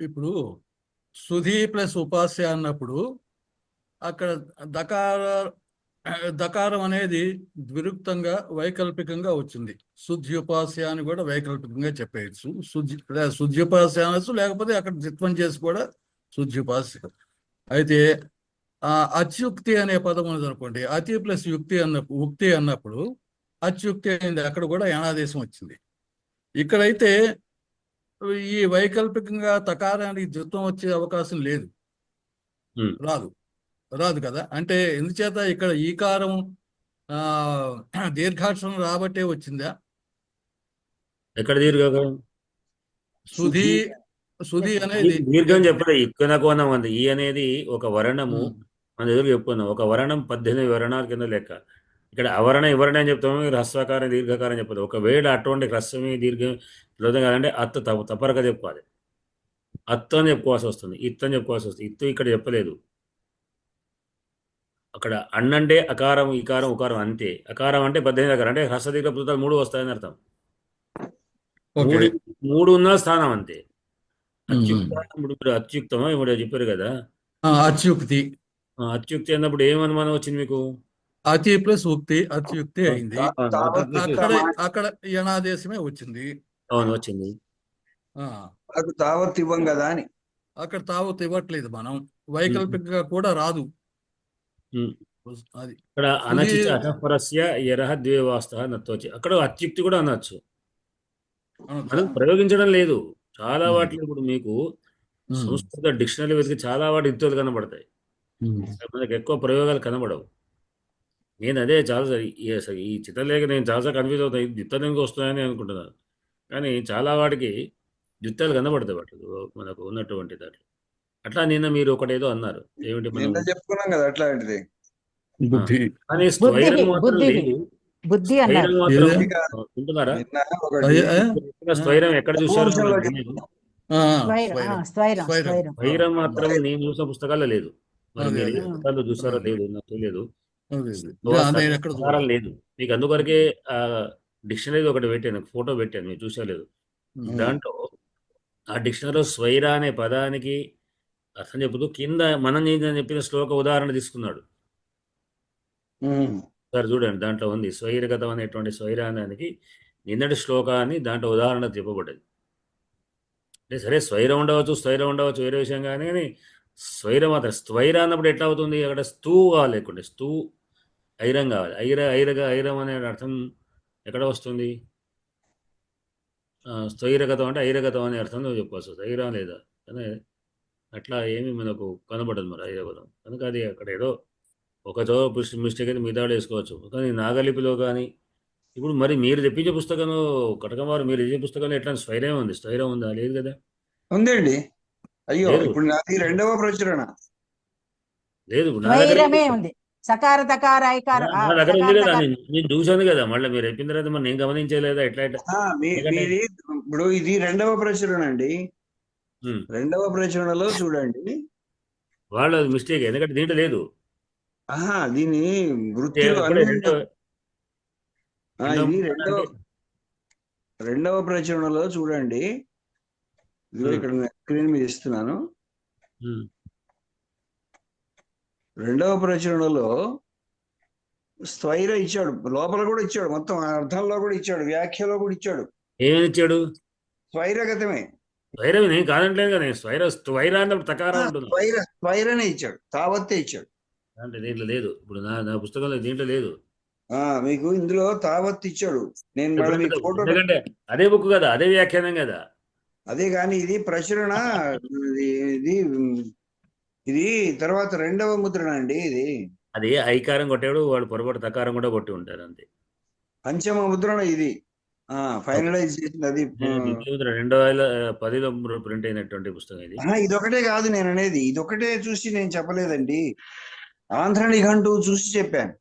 ఇప్పుడు సుధి ప్లస్ ఉపాస్య అన్నప్పుడు అక్కడ దకారం అనేది ద్విరుక్తంగా వైకల్పికంగా వచ్చింది. శుద్ధ్యుపాస్య అని కూడా వైకల్పికంగా చెప్పేయచ్చు. శుద్ధ్యుపాస్య అనొచ్చు, లేకపోతే అక్కడ జిత్వం చేసి కూడా శుద్ధ్యుపాస్య. అయితే అత్యుక్తి అనే పదం ఉన్నది అనుకోండి, అతి ప్లస్ ఉక్తి అన్నప్పుడు అత్యుక్తి అయింది, అక్కడ కూడా యణాదేశం వచ్చింది. ఇక్కడైతే ఈ వైకల్పికంగా తకారానికి జిత్వం వచ్చే అవకాశం లేదు, రాదు కదా. అంటే ఎందుచేత ఇక్కడ ఈకారం దీర్ఘాక్షరం రాబట్టే వచ్చిందా? ఎక్కడ దీర్ఘాకారం? సుధి సుధి అనేది దీర్ఘం చెప్పలే ఇక్కున కోణం అంది. ఈ అనేది ఒక వర్ణము ఉమ్, మన ఎదురు చెప్పుకున్నాం. ఒక వర్ణం 18 వర్ణాల కింద లెక్క. ఇక్కడ అవరణ ఇవరణ అని చెప్తాము, హ్రస్వకారం దీర్ఘకారం చెప్పదు. ఒకవేళ అటువంటి హ్రస్వమి దీర్ఘం లోతం కాదంటే అత్తు తపరగా చెప్పుకోవాలి. అత్తు అని చెప్పుకోవాల్సి వస్తుంది, ఇత్తు అని చెప్పుకోవాల్సి వస్తుంది. ఇత్తు ఇక్కడ చెప్పలేదు. అక్కడ అన్నంటే అకారం ఇకారం ఉకారం అంతే. అకారం అంటే 18 అకారం అంటే హ్రస్వ దీర్ఘ పృతాలు 3 వస్తాయని అర్థం. ఓకే. మూడు ఉన్న స్థానం అంతే. ఉమ్, అత్యుక్త ఇప్పుడు అత్యుక్తమా ఇప్పుడు చెప్పారు కదా. అత్యుక్తి, అత్యుక్తి అన్నప్పుడు ఏం అనుమానం వచ్చింది మీకు? అతి ప్లస్ ఉక్తి అత్యుక్తి అయింది. తావత్ అక్కడ అక్కడ యనాదేశమే వచ్చింది. అవును వచ్చింది. ఆ, నాకు తావత్ ఇవ్వం కదా అని. అక్కడ తావత్ ఇవ్వట్లేదు మనం, వైకల్పికంగా కూడా రాదు. ఉమ్. అది ఇక్కడ అనచిత అటపరస్య యరహ ద్వేవాస్త నత్తోచి, అక్కడ అత్యుక్తి కూడా అనొచ్చు. అనొచ్చా? మనం ప్రయోగించడం లేదు. చాలా ఉమ్. వాటిలో ఇప్పుడు మీకు ఉమ్, సంస్కృత డిక్షనరీ వెతికి చాలా వాటి ఇత్తులు కనబడతాయి. ఉమ్, మనకి ఎక్కువ ప్రయోగాలు కనబడవు. నేను అదే చాలా ఈ చిత్రలేఖ నేను చాలా కన్ఫ్యూజ్ అవుతాయి. దిత్తలు ఎందుకు వస్తాయని అనుకుంటున్నాను. కానీ చాలా వాటికి దిత్తాలు కనబడతాయి వాటికి మనకు ఉన్నటువంటి దాంట్లో. అట్లా నిన్న మీరు ఒకటేదో అన్నారు, ఏమిటి మనం నిన్న చెప్పుకున్నాం కదా అట్లాంటిది. బుద్ధి. కానీ స్వైరం మాత్రం బుద్ధిది. లేదు. బుద్ధి స్వైరం అన్నారు. మాత్రం ఏదే? ఉంటున్నారా? నిన్న ఒకటి అయ్యా, స్వైరం ఎక్కడ చూశారు? పూర్వజంలో నాకు తెలియదు. స్వైరం స్వైరం స్వైరం మాత్రం నేను చూసిన పుస్తకాల్లో లేదు. మరి అదే, మీరు అదే. ఏ పుస్తకాల్లో చూసారో లేదు, నాకు తెలియదు. అదే, నేను ఎక్కడ ఆధారం లేదు మీకు. అందుకొరకే డిక్షనరీ ఒకటి పెట్టాను, ఫోటో పెట్టాను, మీరు చూసలేదు. దాంట్లో ఆ డిక్షనరీలో స్వైరా అనే పదానికి అర్థం చెబుతూ కింద మనం చెప్పిన శ్లోక ఉదాహరణ తీసుకున్నాడు. సార్ చూడండి, దాంట్లో ఉంది స్వైరగతం అనేటువంటి స్వైరానికి నిన్నటి శ్లోకాన్ని దాంట్లో ఉదాహరణ చెప్పబడ్డది. అంటే సరే స్వైరం ఉండవచ్చు, స్వైరం ఉండవచ్చు, వేరే విషయం కానీ స్వైరం మాత్రం స్వైర అన్నప్పుడు ఎట్లా అవుతుంది? అక్కడ స్తూ కావాలి, లేకుంటే స్తూ ఐరం కావాలి. ఐరం అనే అర్థం ఎక్కడ వస్తుంది? స్వైరగతం అంటే ఐరగతం అనే అర్థంలో చెప్పాల్సి వస్తుంది, ఐరం లేదా. కానీ అట్లా ఏమీ మనకు కనబడదు మరి ఐరగతం. కనుక అది అక్కడ ఏదో ఒక చో మిస్టేక్ అయితే మిగతా వేసుకోవచ్చు. కానీ నాగలిపిలో కానీ ఇప్పుడు మరి మీరు తెప్పించే పుస్తకంలో కటకమారు మీరు ఇచ్చే పుస్తకంలో ఎట్లా స్వైరం ఉంది? స్వైరం ఉందా? లేదు కదా. ఉందండి. అయ్యో లేదు. ఇప్పుడు నాది రెండవ ప్రచురణ. లేదు ఇప్పుడు నా దగ్గర స్వైరమే ఉంది. సకార తకార ఐకార నా దగ్గర ఉంది కదా, నేను చూశాను కదా. మళ్ళీ మీరు చెప్పిన తర్వాత మరి నేను గమనించలేదా ఎట్లా మీది ఇప్పుడు ఇది రెండవ ప్రచురణ అండి. రెండవ ప్రచురణలో చూడండి. వాళ్ళు అది మిస్టేక్, ఎందుకంటే దీంట్లో లేదు. దీని వృత్తిలో ఇది రెండవ ప్రచురణలో చూడండి. ఇదిగో ఇక్కడ స్క్రీన్ మీద ఇస్తున్నాను. రెండవ ప్రచురణలో స్వైర ఇచ్చాడు, లోపల కూడా ఇచ్చాడు, మొత్తం అర్థంలో కూడా ఇచ్చాడు, వ్యాఖ్యలో కూడా ఇచ్చాడు. ఏమేమి ఇచ్చాడు? స్వైరగతమే. స్వైరం నేను కాదంటలేదు కదా. స్వైర అన్నప్పుడు తకారం ఉంటుంది. స్వైరనే ఇచ్చాడు, తావత్తే ఇచ్చాడు. అంటే దీంట్లో లేదు. ఇప్పుడు నా పుస్తకంలో దీంట్లో లేదు. మీకు ఇందులో తావత్ ఇచ్చాడు. నేను ఫోటో, ఎందుకంటే అదే బుక్ కదా, అదే వ్యాఖ్యానం కదా. అదే కానీ ఇది ప్రచురణ, ఇది తర్వాత రెండవ ముద్రణ అండి. ఇది అది ఐకారం కొట్టాడు వాడు, పొరపాటు తకారం కూడా కొట్టి ఉంటారు అంతే. పంచమ ముద్రణ ఇది ఫైనలైజ్ చేసింది. అది 2010లో ప్రింట్ అయినటువంటి పుస్తకం ఇది. ఇదొకటే కాదు నేను అనేది, ఇదొకటే చూసి నేను చెప్పలేదండి. ఆంధ్ర నిఘంటువు చూసి చెప్పాను.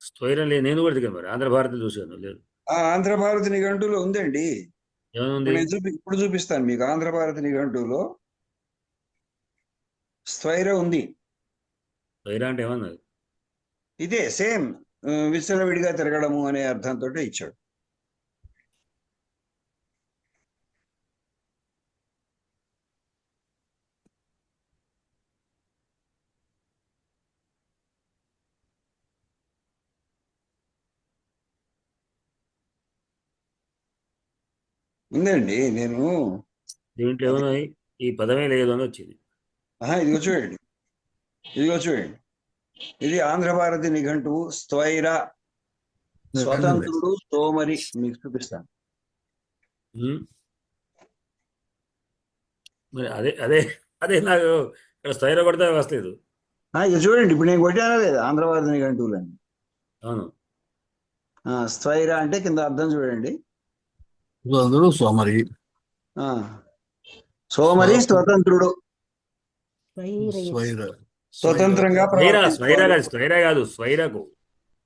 స్వైరం లేదు, నేను కూడా దిగాను మరి. ఆంధ్ర భారతి చూశాను, లేదు. ఆంధ్ర భారతి నిఘంటువులో ఉందండి. ఏముంది? ఇప్పుడు చూపిస్తాను మీకు. ఆంధ్ర భారతి నిఘంటువులో స్వైర ఉంది. స్వైర అంటే ఏమన్నది? ఇదే సేమ్ విచ్చలవిడిగా తిరగడము అనే అర్థంతో ఇచ్చాడు. ఉందండి. నేను దీంట్లో ఏమన్నాయి? ఈ పదమే లేదు అని వచ్చింది. ఇదిగో చూడండి, ఇది ఆంధ్ర భారతి నిఘంటువు స్వైర స్వతంత్రుడు సోమరి. మీకు చూపిస్తాను. మరి అదే అదే అదే నాకు ఇక్కడ స్వైర కొడితే వస్తలేదు. ఇక చూడండి, ఇప్పుడు నేను కొట్టానా లేదా ఆంధ్ర భారతి నిఘంటువులని? అవును. స్వైర అంటే కింద అర్థం చూడండి. సోమరి. ఆ. సోమరి స్వతంత్రుడు, స్వైర స్వతంత్రంగా స్వైరా స్వైరా ప్రవర్తించుకోవాలి. కాదు, స్వైరా కాదు, స్వైరకు.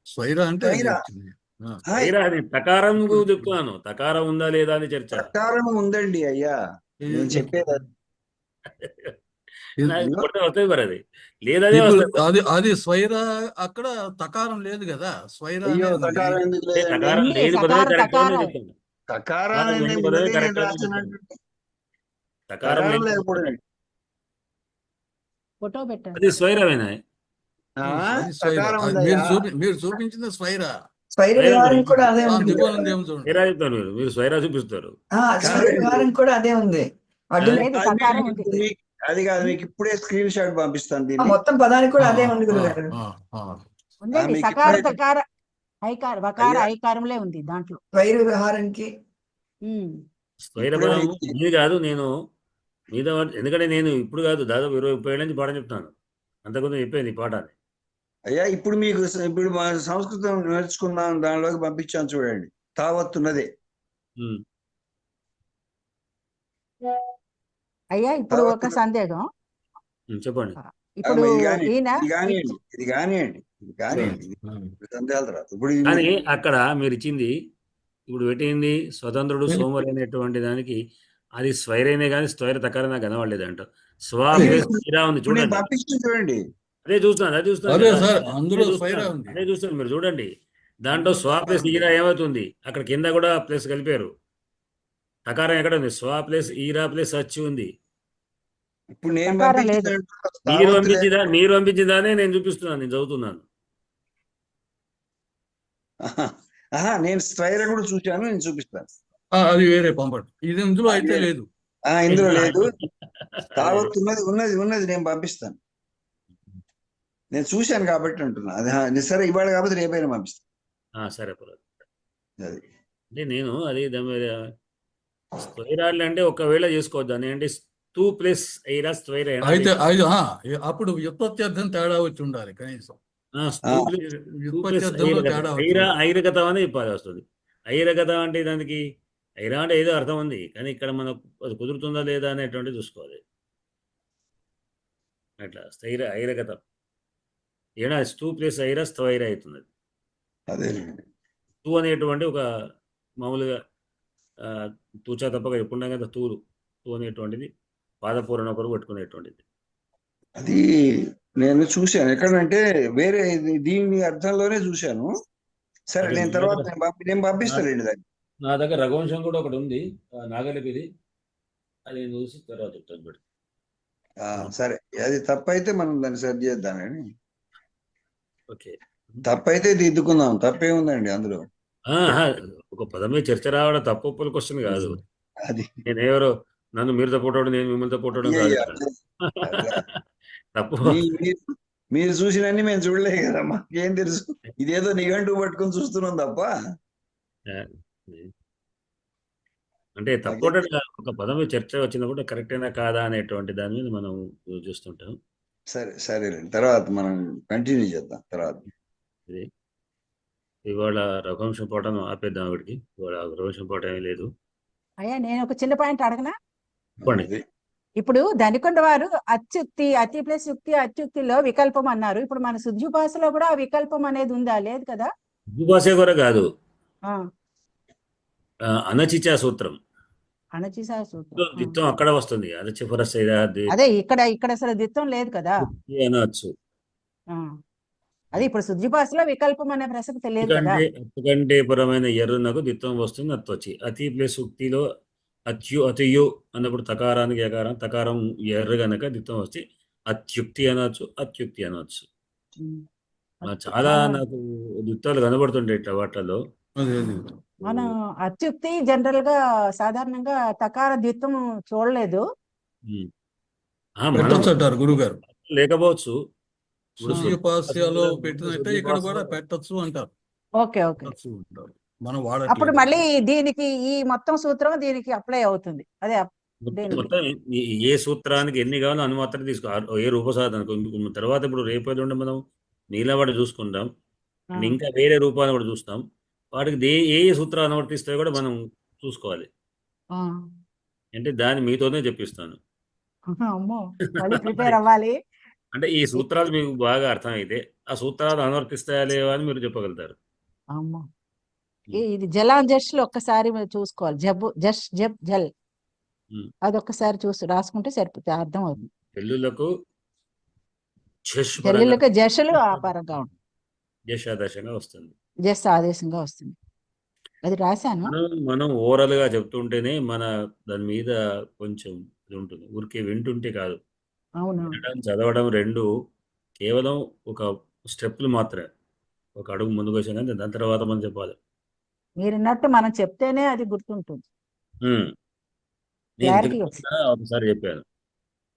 స్వైర అంటే అది స్వైర. వచ్చింది. ఆ, హాయ్. స్వైరా అది తకారం చెప్తున్నాను. తకారం ఉందా లేదా అని చర్చ. ప్రకారం ఉందండి అయ్యా, నేను చెప్పేది అది. నాకు ఇది- కొట్టే వస్తుంది మరి అది. లేదనే ఇప్పుడు వస్తుంది. అది స్వైర, అక్కడ తకారం లేదు కదా, స్వైర అయ్యో, అనేది ఉంది. తకారం ఎందుకు అంటే లేదండి? తకారం ఉంది, లేని పదమే సకార కరెక్ట్ అని తకార. నేను చెప్తాను. తకారం తకారం అనేది లేని పదమే ఉన్నది కరెక్ట్ నేను అని నేను చెప్తాను. రాసినట్టు. తకారం తకారం లేని లేకపోవడం. ఫోటో పెట్టండి. అది స్వైరమేనా? అది స్వైర. తకారం అది ఉందయ్యా. మీరు చూపించింది స్వైర. స్వైర స్వైరా విహారం మరి. కూడా అదే ఆ, ఉంది దిగువన గురుగారు. దేవుని చూడండి. స్వైరా చెప్తాను, మీరు స్వైరా చూపిస్తారు. స్వైర విహారం కూడా అదే ఉంది. అడ్డు లేదు, అది తకారం మీకు- ఉంది. అది కాదు, మీకు ఇప్పుడే స్క్రీన్ షాట్ పంపిస్తాను ఆ దీన్ని. మొత్తం పదానికి కూడా అదే ఆ, ఉంది ఆ, గురుగారు. ఆ, ఆ. ఉందండి, మీకు సకార ఇప్పుడే- తకార ఐకార వకార అయ్యా. ఐకారంలే ఉంది దాంట్లో. స్వైర విహారానికి ఉమ్. స్వైర ఇప్పుడే పదం మీకు- ఇది కాదు. నేను ఎందుకంటే నేను ఇప్పుడు కాదు, దాదాపు 20-30 ఏళ్ళ నుంచి పాఠం చెప్తాను. అంతకుముందు చెప్పేది ఈ పాఠాన్ని. అయ్యా, ఇప్పుడు మీకు ఇప్పుడు మా సంస్కృతం నేర్చుకున్నాం, దానిలోకి పంపించాను చూడండి. తావత్తున్నదే. ఉమ్. అయ్యా, ఇప్పుడు ఒక సందేహం. చెప్పండి. ఇప్పుడు ఇది కానివ్వండి, ఈయన ఇది కానివ్వండి, ఇది కానివ్వండి, ఇది కానివ్వండి. ఇది సందేహాల తర్వాత ఇప్పుడు ఇది కానీ మీకు- అక్కడ మీరు ఇచ్చింది ఇప్పుడు పెట్టింది స్వతంత్రుడు సోమరి అనేటువంటి దానికి అది స్వైరైనే కానీ స్వైర తకారం నాకు కనబడలేదు అంట. స్వా ప్లస్ ఈరా ఉంది ఇప్పుడు నేను చూడండి. పంపించాను చూడండి. అదే చూస్తున్నాను, అదే చూస్తున్నాను అదే కదా. సార్, అందులో అదే స్వైర చూస్తున్నాను, ఉంది. అదే చూస్తున్నాను. మీరు చూడండి, దాంట్లో స్వా ప్లస్ ఈరా ఏమవుతుంది, అక్కడ కింద కూడా ప్లస్ కలిపారు. తకారం ఎక్కడ ఉంది? స్వా ప్లస్ ఈరా ప్లస్ అచ్చు ఉంది. ఇప్పుడు నేను తకారం లేదు. పంపించిన మీరు పంపించిందానే నేను చూపిస్తున్నాను, నేను చదువుతున్నాను. నేను స్ట్రైర్ కూడా చూశాను, నేను చూపిస్తాను. అది వేరే పంపండి. ఇది ఇందులో అయితే లేదు. ఇందులో లేదు. అదే. తావత్తు ఉన్నది నేను పంపిస్తాను. నేను చూశాను కాబట్టి అంటున్నా. అది సరే, ఇవాళ కాబట్టి రేపైనా పంపిస్తాను. సరే పర్వాలేదు. అది అంటే నేను అది దాని మీద స్క్వైరాళ్ళు అంటే ఒకవేళ చేసుకోవద్దు అని అంటే టూ ప్లస్ ఐరా స్క్వైర్ అయితే అప్పుడు వ్యుత్పత్త్యర్థం తేడా వచ్చి ఉండాలి కనీసం. వ్యుత్పత్త్యర్థంలో తేడా వచ్చి ఉండాలి. ఐరగతం అని చెప్పాలి వస్తుంది. ఐరగతం అంటే దానికి ఐరా అంటే ఏదో అర్థం ఉంది, కానీ ఇక్కడ మనకు అది కుదురుతుందా లేదా అనేటువంటిది చూసుకోవాలి. అట్లా స్థైర ఐరగతం ఏడా టూ ప్లస్ ఐరా స్థైర అవుతుంది. అదే టూ అనేటువంటి ఒక మామూలుగా తూచా తప్పగా ఎప్పుడున్నా కదా టూ అనేటువంటిది పాదపూరణ కొరకు పట్టుకునేటువంటిది. అది నేను చూశాను ఎక్కడంటే వేరే దీని అర్థంలోనే చూశాను. సరే, అదే నేను తర్వాత నేను పంపిస్తానండి దాన్ని. నా దగ్గర రఘువంశం కూడా ఒకటి ఉంది, నాగలిపిది, అది నేను చూసి తర్వాత చెప్తాను పెట్టి. సరే, అది తప్పైతే మనం దాన్ని సరి చేద్దామని. ఓకే, తప్పైతే దిద్దుకుందాం, తప్పేముందండి అందులో. ఒక పదమే చర్చ రావడం తప్పుల క్వశ్చన్ కాదు. అది నేను ఎవరో నన్ను మీరు తప్పుకోవడం, నేను మిమ్మల్ని తప్పుకోవడం కాదు. తప్పు మీరు చూసినన్ని మేము చూడలే కదా, మాకేం తెలుసు. ఇదేదో నిఘంటువు పట్టుకొని చూస్తున్నాం తప్ప. అంటే తప్పుకోవడం ఒక పదమే చర్చ వచ్చినప్పుడు కరెక్ట్ అయినా కాదా అనేటువంటి దాని మీద మనం చూస్తుంటాం. సరే, తర్వాత మనం కంటిన్యూ చేద్దాం తర్వాత. ఇది ఇవాళ రఘువంశం పాఠం ఆపేద్దాం. ఆవిడికి ఇవాళ రఘువంశం పాఠం ఏమీ లేదు. అయ్యా, నేను ఒక చిన్న పాయింట్ అడగనా? చెప్పండి. ఇప్పుడు దనికొండ వారు అత్యుక్తి, అతి ప్లస్ యుక్తి, అత్యుక్తిలో వికల్పం అన్నారు. ఇప్పుడు మన శుద్ధ్యుపాసలో కూడా ఆ వికల్పం అనేది ఉందా? లేదు కదా. భాష కూడా కాదు, ఆ అనచిచా సూత్రం. అణచిసా సూత్రం. దిత్తం అక్కడ వస్తుంది. అనచిఫరస్ అదే ఇక్కడ అసలు దిత్తం లేదు కదా. అనొచ్చు. అది ఇప్పుడు శుద్ధ్యుపాసలో వికల్పం అనే ప్రసక్తి లేదు కదా. అత్తుకంటే పరమైన ఎర్రునకు దిత్తం వస్తుంది, అత్తొచ్చి. అతి ప్లస్ ఉక్తిలో అతియు అన్నప్పుడు తకారానికి ఎకారం, తకారం ఎర్ర గనక దిత్తం వచ్చి అత్యుక్తి అనొచ్చు, అత్యుక్తి అనొచ్చు. చాలా నాకు దిత్తాలు కనబడుతుంటాయి ఇట్లా వాటిల్లో. మనం అత్యుక్తి జనరల్ గా సాధారణంగా తకార ద్విత్వం చూడలేదు. పెట్టొచ్చు గురుగారు, లేకపోవచ్చు. శుద్ధ్యుపాస్యాలో పెట్టినట్టే ఇక్కడ కూడా పెట్టొచ్చు అంటారు. ఓకే. మనం అప్పుడు వాడట్లేదు. మళ్ళీ దీనికి ఈ మొత్తం సూత్రం దీనికి అప్లై అవుతుంది. అదే మొత్తం ఏ సూత్రానికి ఎన్ని కావాలో అన్ని మాత్రం తీసుకో. ఏ రూపసాధన తర్వాత ఇప్పుడు రేపు ఉండి మనం మిగిలిన వాటి చూసుకుంటాం. ఇంకా వేరే రూపాలను కూడా చూస్తాం. వాటికి ఏ సూత్రాలు అనువర్తిస్తాయో కూడా మనం చూసుకోవాలి. అంటే దాన్ని మీతోనే చెప్పిస్తాను. అమ్మో మళ్ళీ ప్రిపేర్ అవ్వాలి. అంటే ఈ సూత్రాలు మీకు బాగా అర్థమైతే ఆ సూత్రాలు అనువర్తిస్తాయా లేవా అని మీరు చెప్పగలుగుతారు. అమ్మో ఇది జలాన్ జస్ట్ లో ఒక్కసారి మీరు చూసుకోవాలి. జబ్బు జస్ట్ జబ్ జల్ ఉమ్. అది ఒక్కసారి చూసి రాసుకుంటే సరిపోతుంది, అర్థం అవుతుంది. పెళ్ళులకు జష్ పరంగా జల్లులకు జషలు ఆ పరంగా ఉంటుంది, జషాదశంగా వస్తుంది. జస్ట్ ఆదేశంగా వస్తుంది. అది రాశాను. మనం ఓవరాల్ గా చెప్తుంటేనే మన దాని మీద కొంచెం ఇది ఉంటుంది. ఊరికే వింటుంటే కాదు, అవును వినడం చదవడం రెండు కేవలం ఒక స్టెప్లు మాత్రమే. ఒక అడుగు ముందుకు వచ్చాం కానీ దాని తర్వాత మనం చెప్పాలి. మీరున్నట్టు మనం చెప్తేనే అది గుర్తుంటుంది, ఉమ్. నేను క్లారిటీ ఇంతకు వస్తుంది. ముందు ఒకసారి చెప్పాను,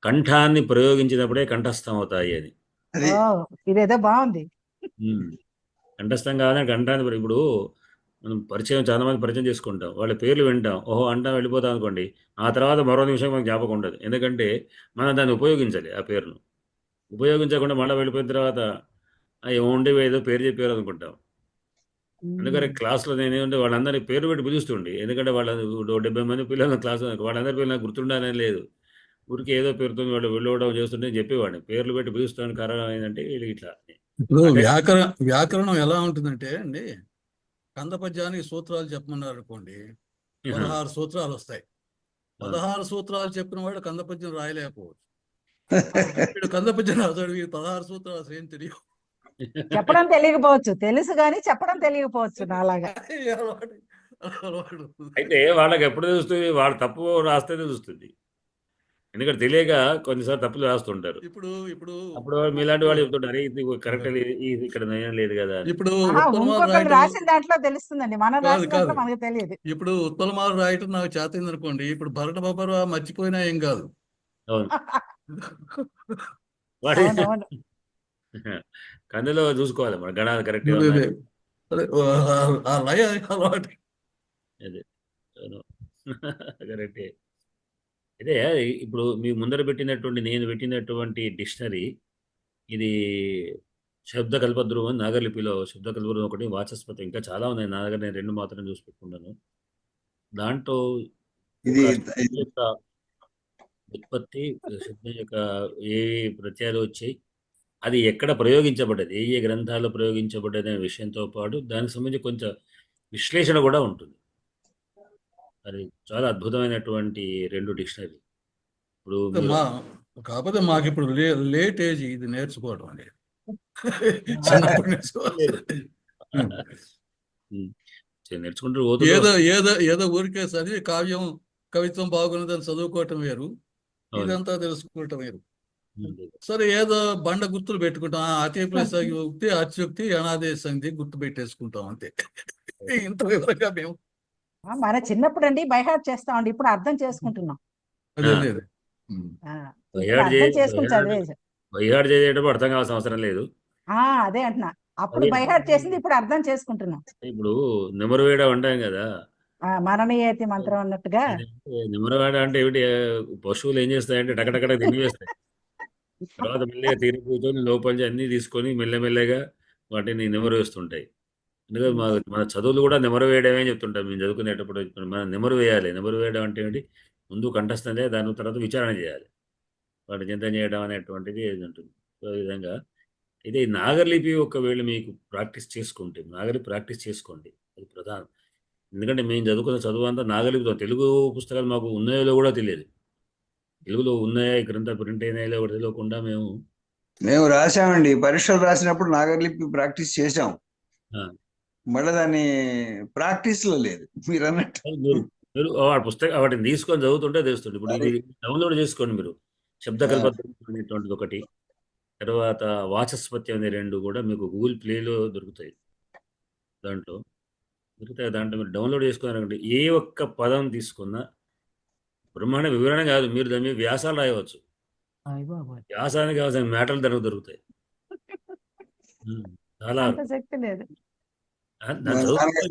కంఠాన్ని ప్రయోగించినప్పుడే కంఠస్థం అవుతాయి అని. అది ఓ ఇదేదో బాగుంది. ఉమ్. కంఠస్థం కావాలని కంఠాన్ని ఇప్పుడు మనం చాలా మంది పరిచయం చేసుకుంటాం, వాళ్ళ పేర్లు వింటాం, ఓహో అంటాం, వెళ్ళిపోతాం అనుకోండి. ఆ తర్వాత మరో నిమిషం మనకు జ్ఞాపకం ఉండదు, ఎందుకంటే మనం దాన్ని ఉపయోగించాలి. ఆ పేరును ఉపయోగించకుండా మళ్ళీ వెళ్ళిపోయిన తర్వాత ఏముండి ఏదో పేరు చెప్పారు అనుకుంటాం. అందుకని క్లాస్లో నేనేమంటే వాళ్ళందరి పేరు పెట్టి పిలుస్తుండే, ఎందుకంటే వాళ్ళ 70 మంది పిల్లల క్లాస్, వాళ్ళందరి పేర్లు నాకు గుర్తుండాలని లేదు. ఊరికి ఏదో పేరుతో వాళ్ళు వెళ్ళవడం చేస్తుంటే చెప్పేవాడిని, పేర్లు పెట్టి పిలుస్తానికి కారణం ఏంటంటే వీళ్ళు ఇట్లా ఇప్పుడు అంటే వ్యాకరణం ఎలా ఉంటుందంటే అండి, కందపద్యానికి సూత్రాలు చెప్పమన్నారు అనుకోండి, 16 సూత్రాలు వస్తాయి. 16 సూత్రాలు చెప్పిన వాడు కందపద్యం రాయలేకపోవచ్చు. వీడు కందపద్యం రాస్తాడు, వీడు 16 సూత్రాలు అసలు ఏం తెలియదు. చెప్పడం తెలియకపోవచ్చు, తెలుసు కానీ చెప్పడం తెలియకపోవచ్చు నాలాగా. అలవాటు అలవాటు. అయితే వాళ్ళకి ఎప్పుడు తెలుస్తుంది, వాళ్ళు తప్పు రాస్తే తెలుస్తుంది, ఎందుకంటే తెలియక కొన్నిసార్లు తప్పులు రాస్తుంటారు. ఇప్పుడు ఇప్పుడు అప్పుడు మీలాంటి వాళ్ళు చెప్తుంటారు, ఇది కరెక్ట్ ఇది ఇక్కడ నయం లేదు కదా అని. ఇప్పుడు ఆహా, ఉత్పలమాలు ఇంకొకరు రాయటం రాసిన దాంట్లో తెలుస్తుందండి, మనం కాదు రాసిన దాంట్లో కాదు మనకు తెలియదు. ఇప్పుడు ఉత్పలమాలు రాయటం నాకు చేతైంది అనుకోండి, ఇప్పుడు భరత బాబా మర్చిపోయినా ఏం కాదు. అవును, వాడి అవునవును. కందులో చూసుకోవాలి మన గణాలు కరెక్ట్ అదే ఉన్నాయి. అదే ఆ లయ అలవాటు. అదే కరెక్టే. అయితే ఇప్పుడు మీ ముందర పెట్టినటువంటి, నేను పెట్టినటువంటి డిక్షనరీ, ఇది శబ్ద కల్పద్రువం నాగలిపిలో శబ్ద కల్పద్రువం ఒకటి, వాచస్పతి ఇంకా చాలా ఉన్నాయి నా దగ్గర, నేను 2 మాత్రం చూసి పెట్టుకున్నాను. దాంట్లో ఇది ఒక శబ్దం యొక్క ఉత్పత్తి, శబ్దం యొక్క ఏ ప్రత్యయాలు వచ్చాయి, అది ఎక్కడ ప్రయోగించబడ్డది, ఏ గ్రంథాల్లో ప్రయోగించబడ్డది అనే విషయంతో పాటు దానికి సంబంధించి కొంచెం విశ్లేషణ కూడా ఉంటుంది. అది చాలా అద్భుతమైనటువంటి 2 డిక్షనరీ. ఇప్పుడు మీరు కాకపోతే మాకు ఇప్పుడు లేట్ ఏజ్ ఇది నేర్చుకోవడం అనేది. చిన్నప్పుడు నేర్చుకోవాలి. నేర్చుకుంటూ ఏదో పోతుంటే ఏదో ఏదో ఊరికే చదివి కావ్యం కవిత్వం బాగున్నదని చదువుకోవటం వేరు, ఇదంతా తెలుసుకోవటం వేరు. సరే ఏదో బండ గుర్తులు పెట్టుకుంటాం, అతి ప్రసక్తి అత్యుక్తి అనాదేశ సంధి గుర్తు పెట్టేసుకుంటాం అంతే. ఇంత వివరంగా మేము మన చిన్నప్పుడు అండి బైహార్ట్ చేస్తామండి, ఇప్పుడు అర్థం చేసుకుంటున్నాం. అదే లేదు. ఇప్పుడు అర్థం చేసుకుని చదివేసాం. బైహార్ట్ చేసేటప్పుడు అర్థం కావాల్సిన అవసరం లేదు. అదే అంటున్నా, అప్పుడు బైహార్ట్ చేసింది ఇప్పుడు అర్థం చేసుకుంటున్నాం. ఇప్పుడు నెమరు వేయడం అంటాం కదా, మననీయతి మంత్రం అన్నట్టుగా. నెమరు వేయడం అంటే ఏమిటి, పశువులు ఏం చేస్తాయంటే టకటకట తినివేస్తాయి, తర్వాత మెల్లగా తీరి కూర్చొని లోపలికి అన్ని తీసుకొని మెల్లమెల్లగా వాటిని నెమరు వేస్తుంటాయి. ఎందుకంటే మన చదువులు కూడా నెమరు వేయడమే చెప్తుంటాం, మేము చదువుకునేటప్పుడు మనం నెమరు వేయాలి. నెమరు వేయడం అంటే ఏంటి, ముందు కంఠస్థం చేయాలి, దాని తర్వాత విచారణ చేయాలి, వాటి చింతన చేయడం అనేటువంటిది ఏది ఉంటుంది. సో ఈ విధంగా ఇది నాగలిపి ఒకవేళ మీకు ప్రాక్టీస్ చేసుకుంటే, నాగలిపి ప్రాక్టీస్ చేసుకోండి, అది ప్రధానం. ఎందుకంటే మేము చదువుకున్న చదువు అంతా నాగలిపితో, తెలుగు పుస్తకాలు మాకు ఉన్నాయో కూడా తెలియదు, తెలుగులో ఉన్నాయా ఈ గ్రంథ ప్రింట్ అయినాయో కూడా తెలియకుండా మేము రాసామండి, పరీక్షలు రాసినప్పుడు నాగలిపి ప్రాక్టీస్ చేసాం, మళ్ళీ దాన్ని ప్రాక్టీస్ లో లేదు మీరు అన్నట్టు. మీరు ఆ పుస్తకం వాటిని తీసుకొని చదువుతుంటే తెలుస్తుంది. ఇప్పుడు ఇది డౌన్లోడ్ చేసుకోండి మీరు, శబ్దకల్పద్రువం అనేటువంటిది ఒకటి, తర్వాత వాచస్పతి అనే 2 కూడా మీకు గూగుల్ ప్లేలో దొరుకుతాయి. దాంట్లో మీరు డౌన్లోడ్ చేసుకున్నారంటే ఏ ఒక్క పదం తీసుకున్నా బ్రహ్మాండ వివరణ కాదు, మీరు దాని మీద వ్యాసాలు రాయవచ్చు. వ్యాసానికి కావాల్సిన మ్యాటర్లు దానికి దొరుకుతాయి. చాలా శక్తి లేదు.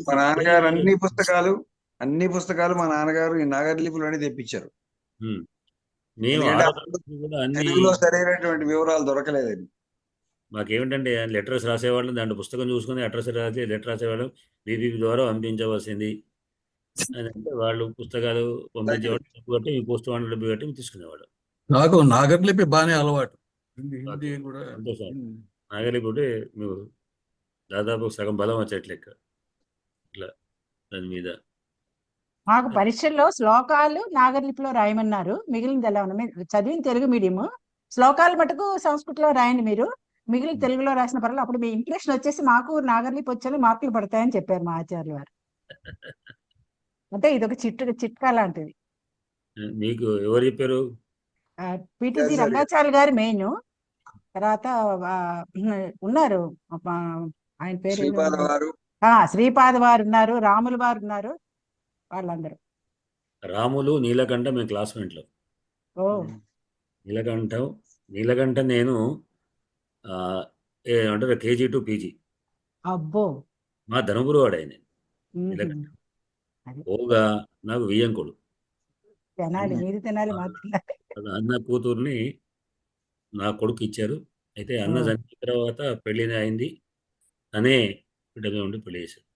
మా నాన్నగారు అన్ని పుస్తకాలు మా నాన్నగారు ఈ నాగలిపిలోనే తెప్పించారు. మేము తెలుగులో సరైనటువంటి వివరాలు దొరకలేదని. మాకేమిటంటే లెటర్స్ రాసేవాళ్ళం, దాంట్లో పుస్తకం చూసుకుని అడ్రస్ రాసి లెటర్ రాసేవాళ్ళం, బీబీపీ ద్వారా పంపించవలసింది. అని అంటే వాళ్ళు పుస్తకాలు పంపించేవాడు, డబ్బు కట్టి ఈ పోస్ట్ వాడిని డబ్బు కట్టి తీసుకునేవాడు. నాకు నాగర్లిపి బాగానే అలవాటు. హిందీ కూడా. సంతోషం. నాగలిపుడే నువ్వు దాదాపు సగం బలం వచ్చేట్లు లెక్క ఇట్లా దాని మీద. మాకు పరీక్షల్లో శ్లోకాలు నాగర్లిపిలో రాయమన్నారు, మిగిలినది ఎలా ఉన్నా చదివిన తెలుగు మీడియం, శ్లోకాలు మటుకు సంస్కృతంలో రాయండి మీరు, మిగిలిన తెలుగులో రాసిన పర్వాలేదు, అప్పుడు మీ ఇంప్రెషన్ వచ్చేసి మాకు నాగర్లిపి వచ్చేలా మార్కులు పడతాయని చెప్పారు మా ఆచార్యులు వారు. అంటే ఇది ఒక చిట్కా లాంటిది. మీకు ఎవరు చెప్పారు? పిటిజి రంగాచార్య గారు మెయిన్, తర్వాత ఉన్నారు ఆయన పేరు శ్రీపాద వారు, శ్రీపాద వారు ఉన్నారు, రాములు వారు ఉన్నారు, వాళ్ళందరూ. రాములు, నీలకంఠ మేము క్లాస్మేట్లు. ఓ నీలకంఠ నేను ఏమంటారు కేజీ టు పీజీ. అబ్బో. మా ధనగురు వాడు ఆయన. నీలకంఠ ఓగా నాకు వియ్యంకుడు. తినాలి, మీరు తినాలి, మా తినాలి. అన్న కూతుర్ని నా కొడుకు ఇచ్చారు. అయితే అన్న చనిపోయిన తర్వాత పెళ్లి అయింది, తనే బిడ్డగా ఉండి పెళ్లి చేశారు.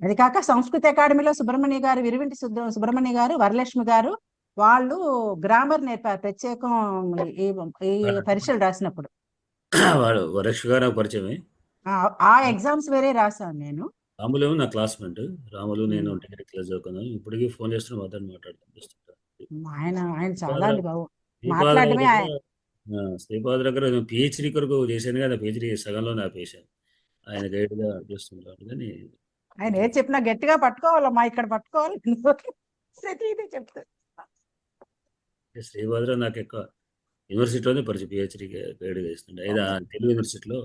అది కాక సంస్కృత అకాడమీలో సుబ్రహ్మణ్య గారు, విరివింటి సుబ్రహ్మణ్య గారు, వరలక్ష్మి గారు వాళ్ళు గ్రామర్ నేర్పారు ప్రత్యేకం ఈ పరీక్షలు రాసినప్పుడు. వాడు వరక్ష గారు నాకు పరిచయమే. ఆ ఎగ్జామ్స్ వేరే రాశాను నేను. రాములు నా క్లాస్మేట్. రాములు నేను డిగ్రీ క్లాస్ చదువుకున్నాను. ఇప్పటికీ ఫోన్ చేస్తున్నా, మాతో మాట్లాడుతాను. ఆయన చాలా అండి బాబు, మాట్లాడమే. శ్రీపాద దగ్గర పిహెచ్డి కొరకు చేశాను కదా, పిహెచ్డి సగంలోనే ఆపేశాను. ఆయన గైడ్ గా చేస్తుంటాడు. కానీ ఆయన ఏం చెప్పినా గట్టిగా పట్టుకోవాలమ్మా, ఇక్కడ పట్టుకోవాలి ప్రతిదీ చెప్తారు. శ్రీపాద నాకు ఎక్కువ యూనివర్సిటీలోనే పరిచయం, పిహెచ్డి గైడ్గా చేస్తుండే. అయితే తెలుగు యూనివర్సిటీలో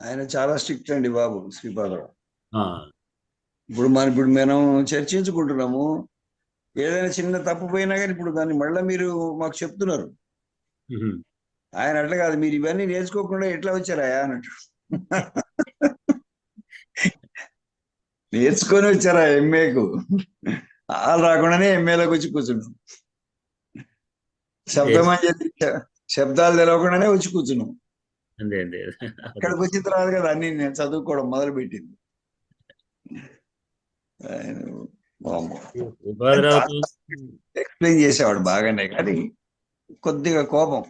ఆయన చాలా స్ట్రిక్ట్ అండి బాబు శ్రీపాదరావు. ఆ, ఇప్పుడు మనం చర్చించుకుంటున్నాము, ఏదైనా చిన్న తప్పు పోయినా కానీ ఇప్పుడు దాన్ని మళ్ళీ మీరు మాకు చెప్తున్నారు. ఉహుం. ఆయన అట్లా కాదు, మీరు ఇవన్నీ నేర్చుకోకుండా ఎట్లా వచ్చారా అన్నట్టు. నేర్చుకొని వచ్చారా ఎంఏకు? వాళ్ళు రాకుండానే ఎంఏలోకి వచ్చి కూర్చున్నాం. శబ్దాలు తెలవకుండానే వచ్చి కూర్చున్నాం. అంతే అంతే. అక్కడికి వచ్చిన తర్వాత కదా అన్ని నేను చదువుకోవడం మొదలు పెట్టింది. శ్రీపాదరావు ఎక్స్ప్లెయిన్ చేసేవాడు బాగానే, కానీ కొద్దిగా కోపం.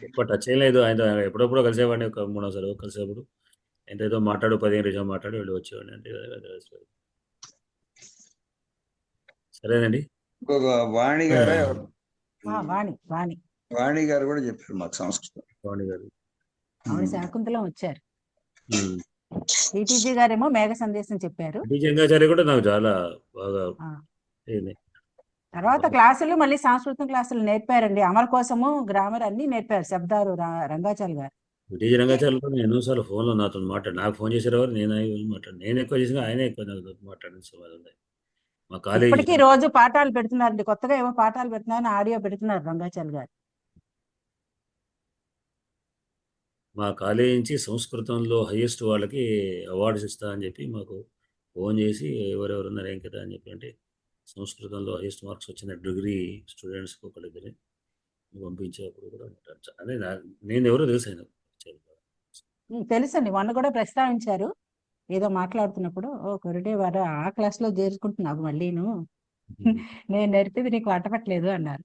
ఎక్కువ టచ్ చేయలేదు ఆయన. ఎప్పుడెప్పుడో కలిసేవాడిని, ఒక 3 సార్లు కలిసేప్పుడు ఎంతేదో మాట్లాడు, 15 నిమిషాలు మాట్లాడి వెళ్ళి వచ్చేవాడిని అంటే. సరేనండి. ఇంకొక వాణి గారే, వాణి గారు కూడా చెప్పారు మాకు సంస్కృతం. వాణి గారు ఆవిడ శాకుంతలం వచ్చారు. టీటీజీ గారేమో మేఘ సందేశం చెప్పారు. రంగాచార్య కూడా నాకు చాలా బాగా తర్వాత క్లాసులు మళ్ళీ సంస్కృతం క్లాసులు నేర్పారండి, అమలు కోసము గ్రామర్ అన్ని నేర్పారు శబ్దాలు రంగాచార్య గారు. టీటీజీ రంగాచార్యతో ఎన్నోసార్లు ఫోన్లో నాతో మాట్లాడు, నాకు ఫోన్ చేసేవారు, నేను మాట్లాడు, నేను ఎక్కువ చేసిన ఆయన ఎక్కువ నాకు మాట్లాడిన సవాలు ఉంది. మా కాలేజీ ఇప్పటికీ రోజు పాఠాలు పెడుతున్నారండి, కొత్తగా ఏమో పాఠాలు పెడుతున్నారని ఆడియో పెడుతున్నారు రంగాచార్య గారు. మా కాలేజీ నుంచి సంస్కృతంలో హైయెస్ట్ వాళ్ళకి అవార్డ్స్ ఇస్తా అని చెప్పి మాకు ఫోన్ చేసి ఎవరెవరు ఉన్నారు ఏం కదా అని చెప్పి, అంటే సంస్కృతంలో హైయెస్ట్ మార్క్స్ వచ్చిన డిగ్రీ స్టూడెంట్స్కి ఒకళ్ళిద్దరే పంపించేప్పుడు కూడా అదే నేను ఎవరో తెలుసు ఆయన. తెలుసండి, మొన్న కూడా ప్రస్తావించారు ఏదో మాట్లాడుతున్నప్పుడు, కొరడే వారు ఆ క్లాస్ లో చేరుకుంటున్నావు మళ్ళీను, నేను నేర్పేది నీకు వంటపట్లేదు అన్నారు.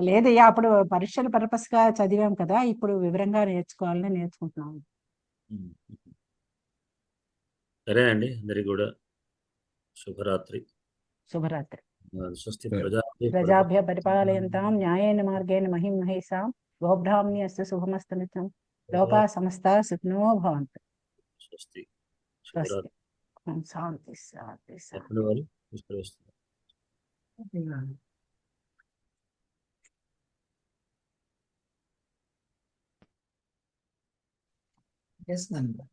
లేదయ్యా, అప్పుడు పరీక్షల పర్పస్ గా చదివాం కదా, ఇప్పుడు వివరంగా నేర్చుకోవాలని నేర్చుకుంటున్నాం. సరేనండి, అందరికి కూడా శుభరాత్రి. శుభరాత్రి. స్వస్తి ప్రజాభ్య పరిపాలయంతాం న్యాయేన మార్గేణ మహిం మహేషాం గోబ్రాహ్మ్యస్తు శుభమస్తు నిత్యం లోకా సమస్తా సుఖినో భవంతు. స్వస్తి. స్వస్తి. శాంతి శాంతి శాంతి. Yes, Nanda.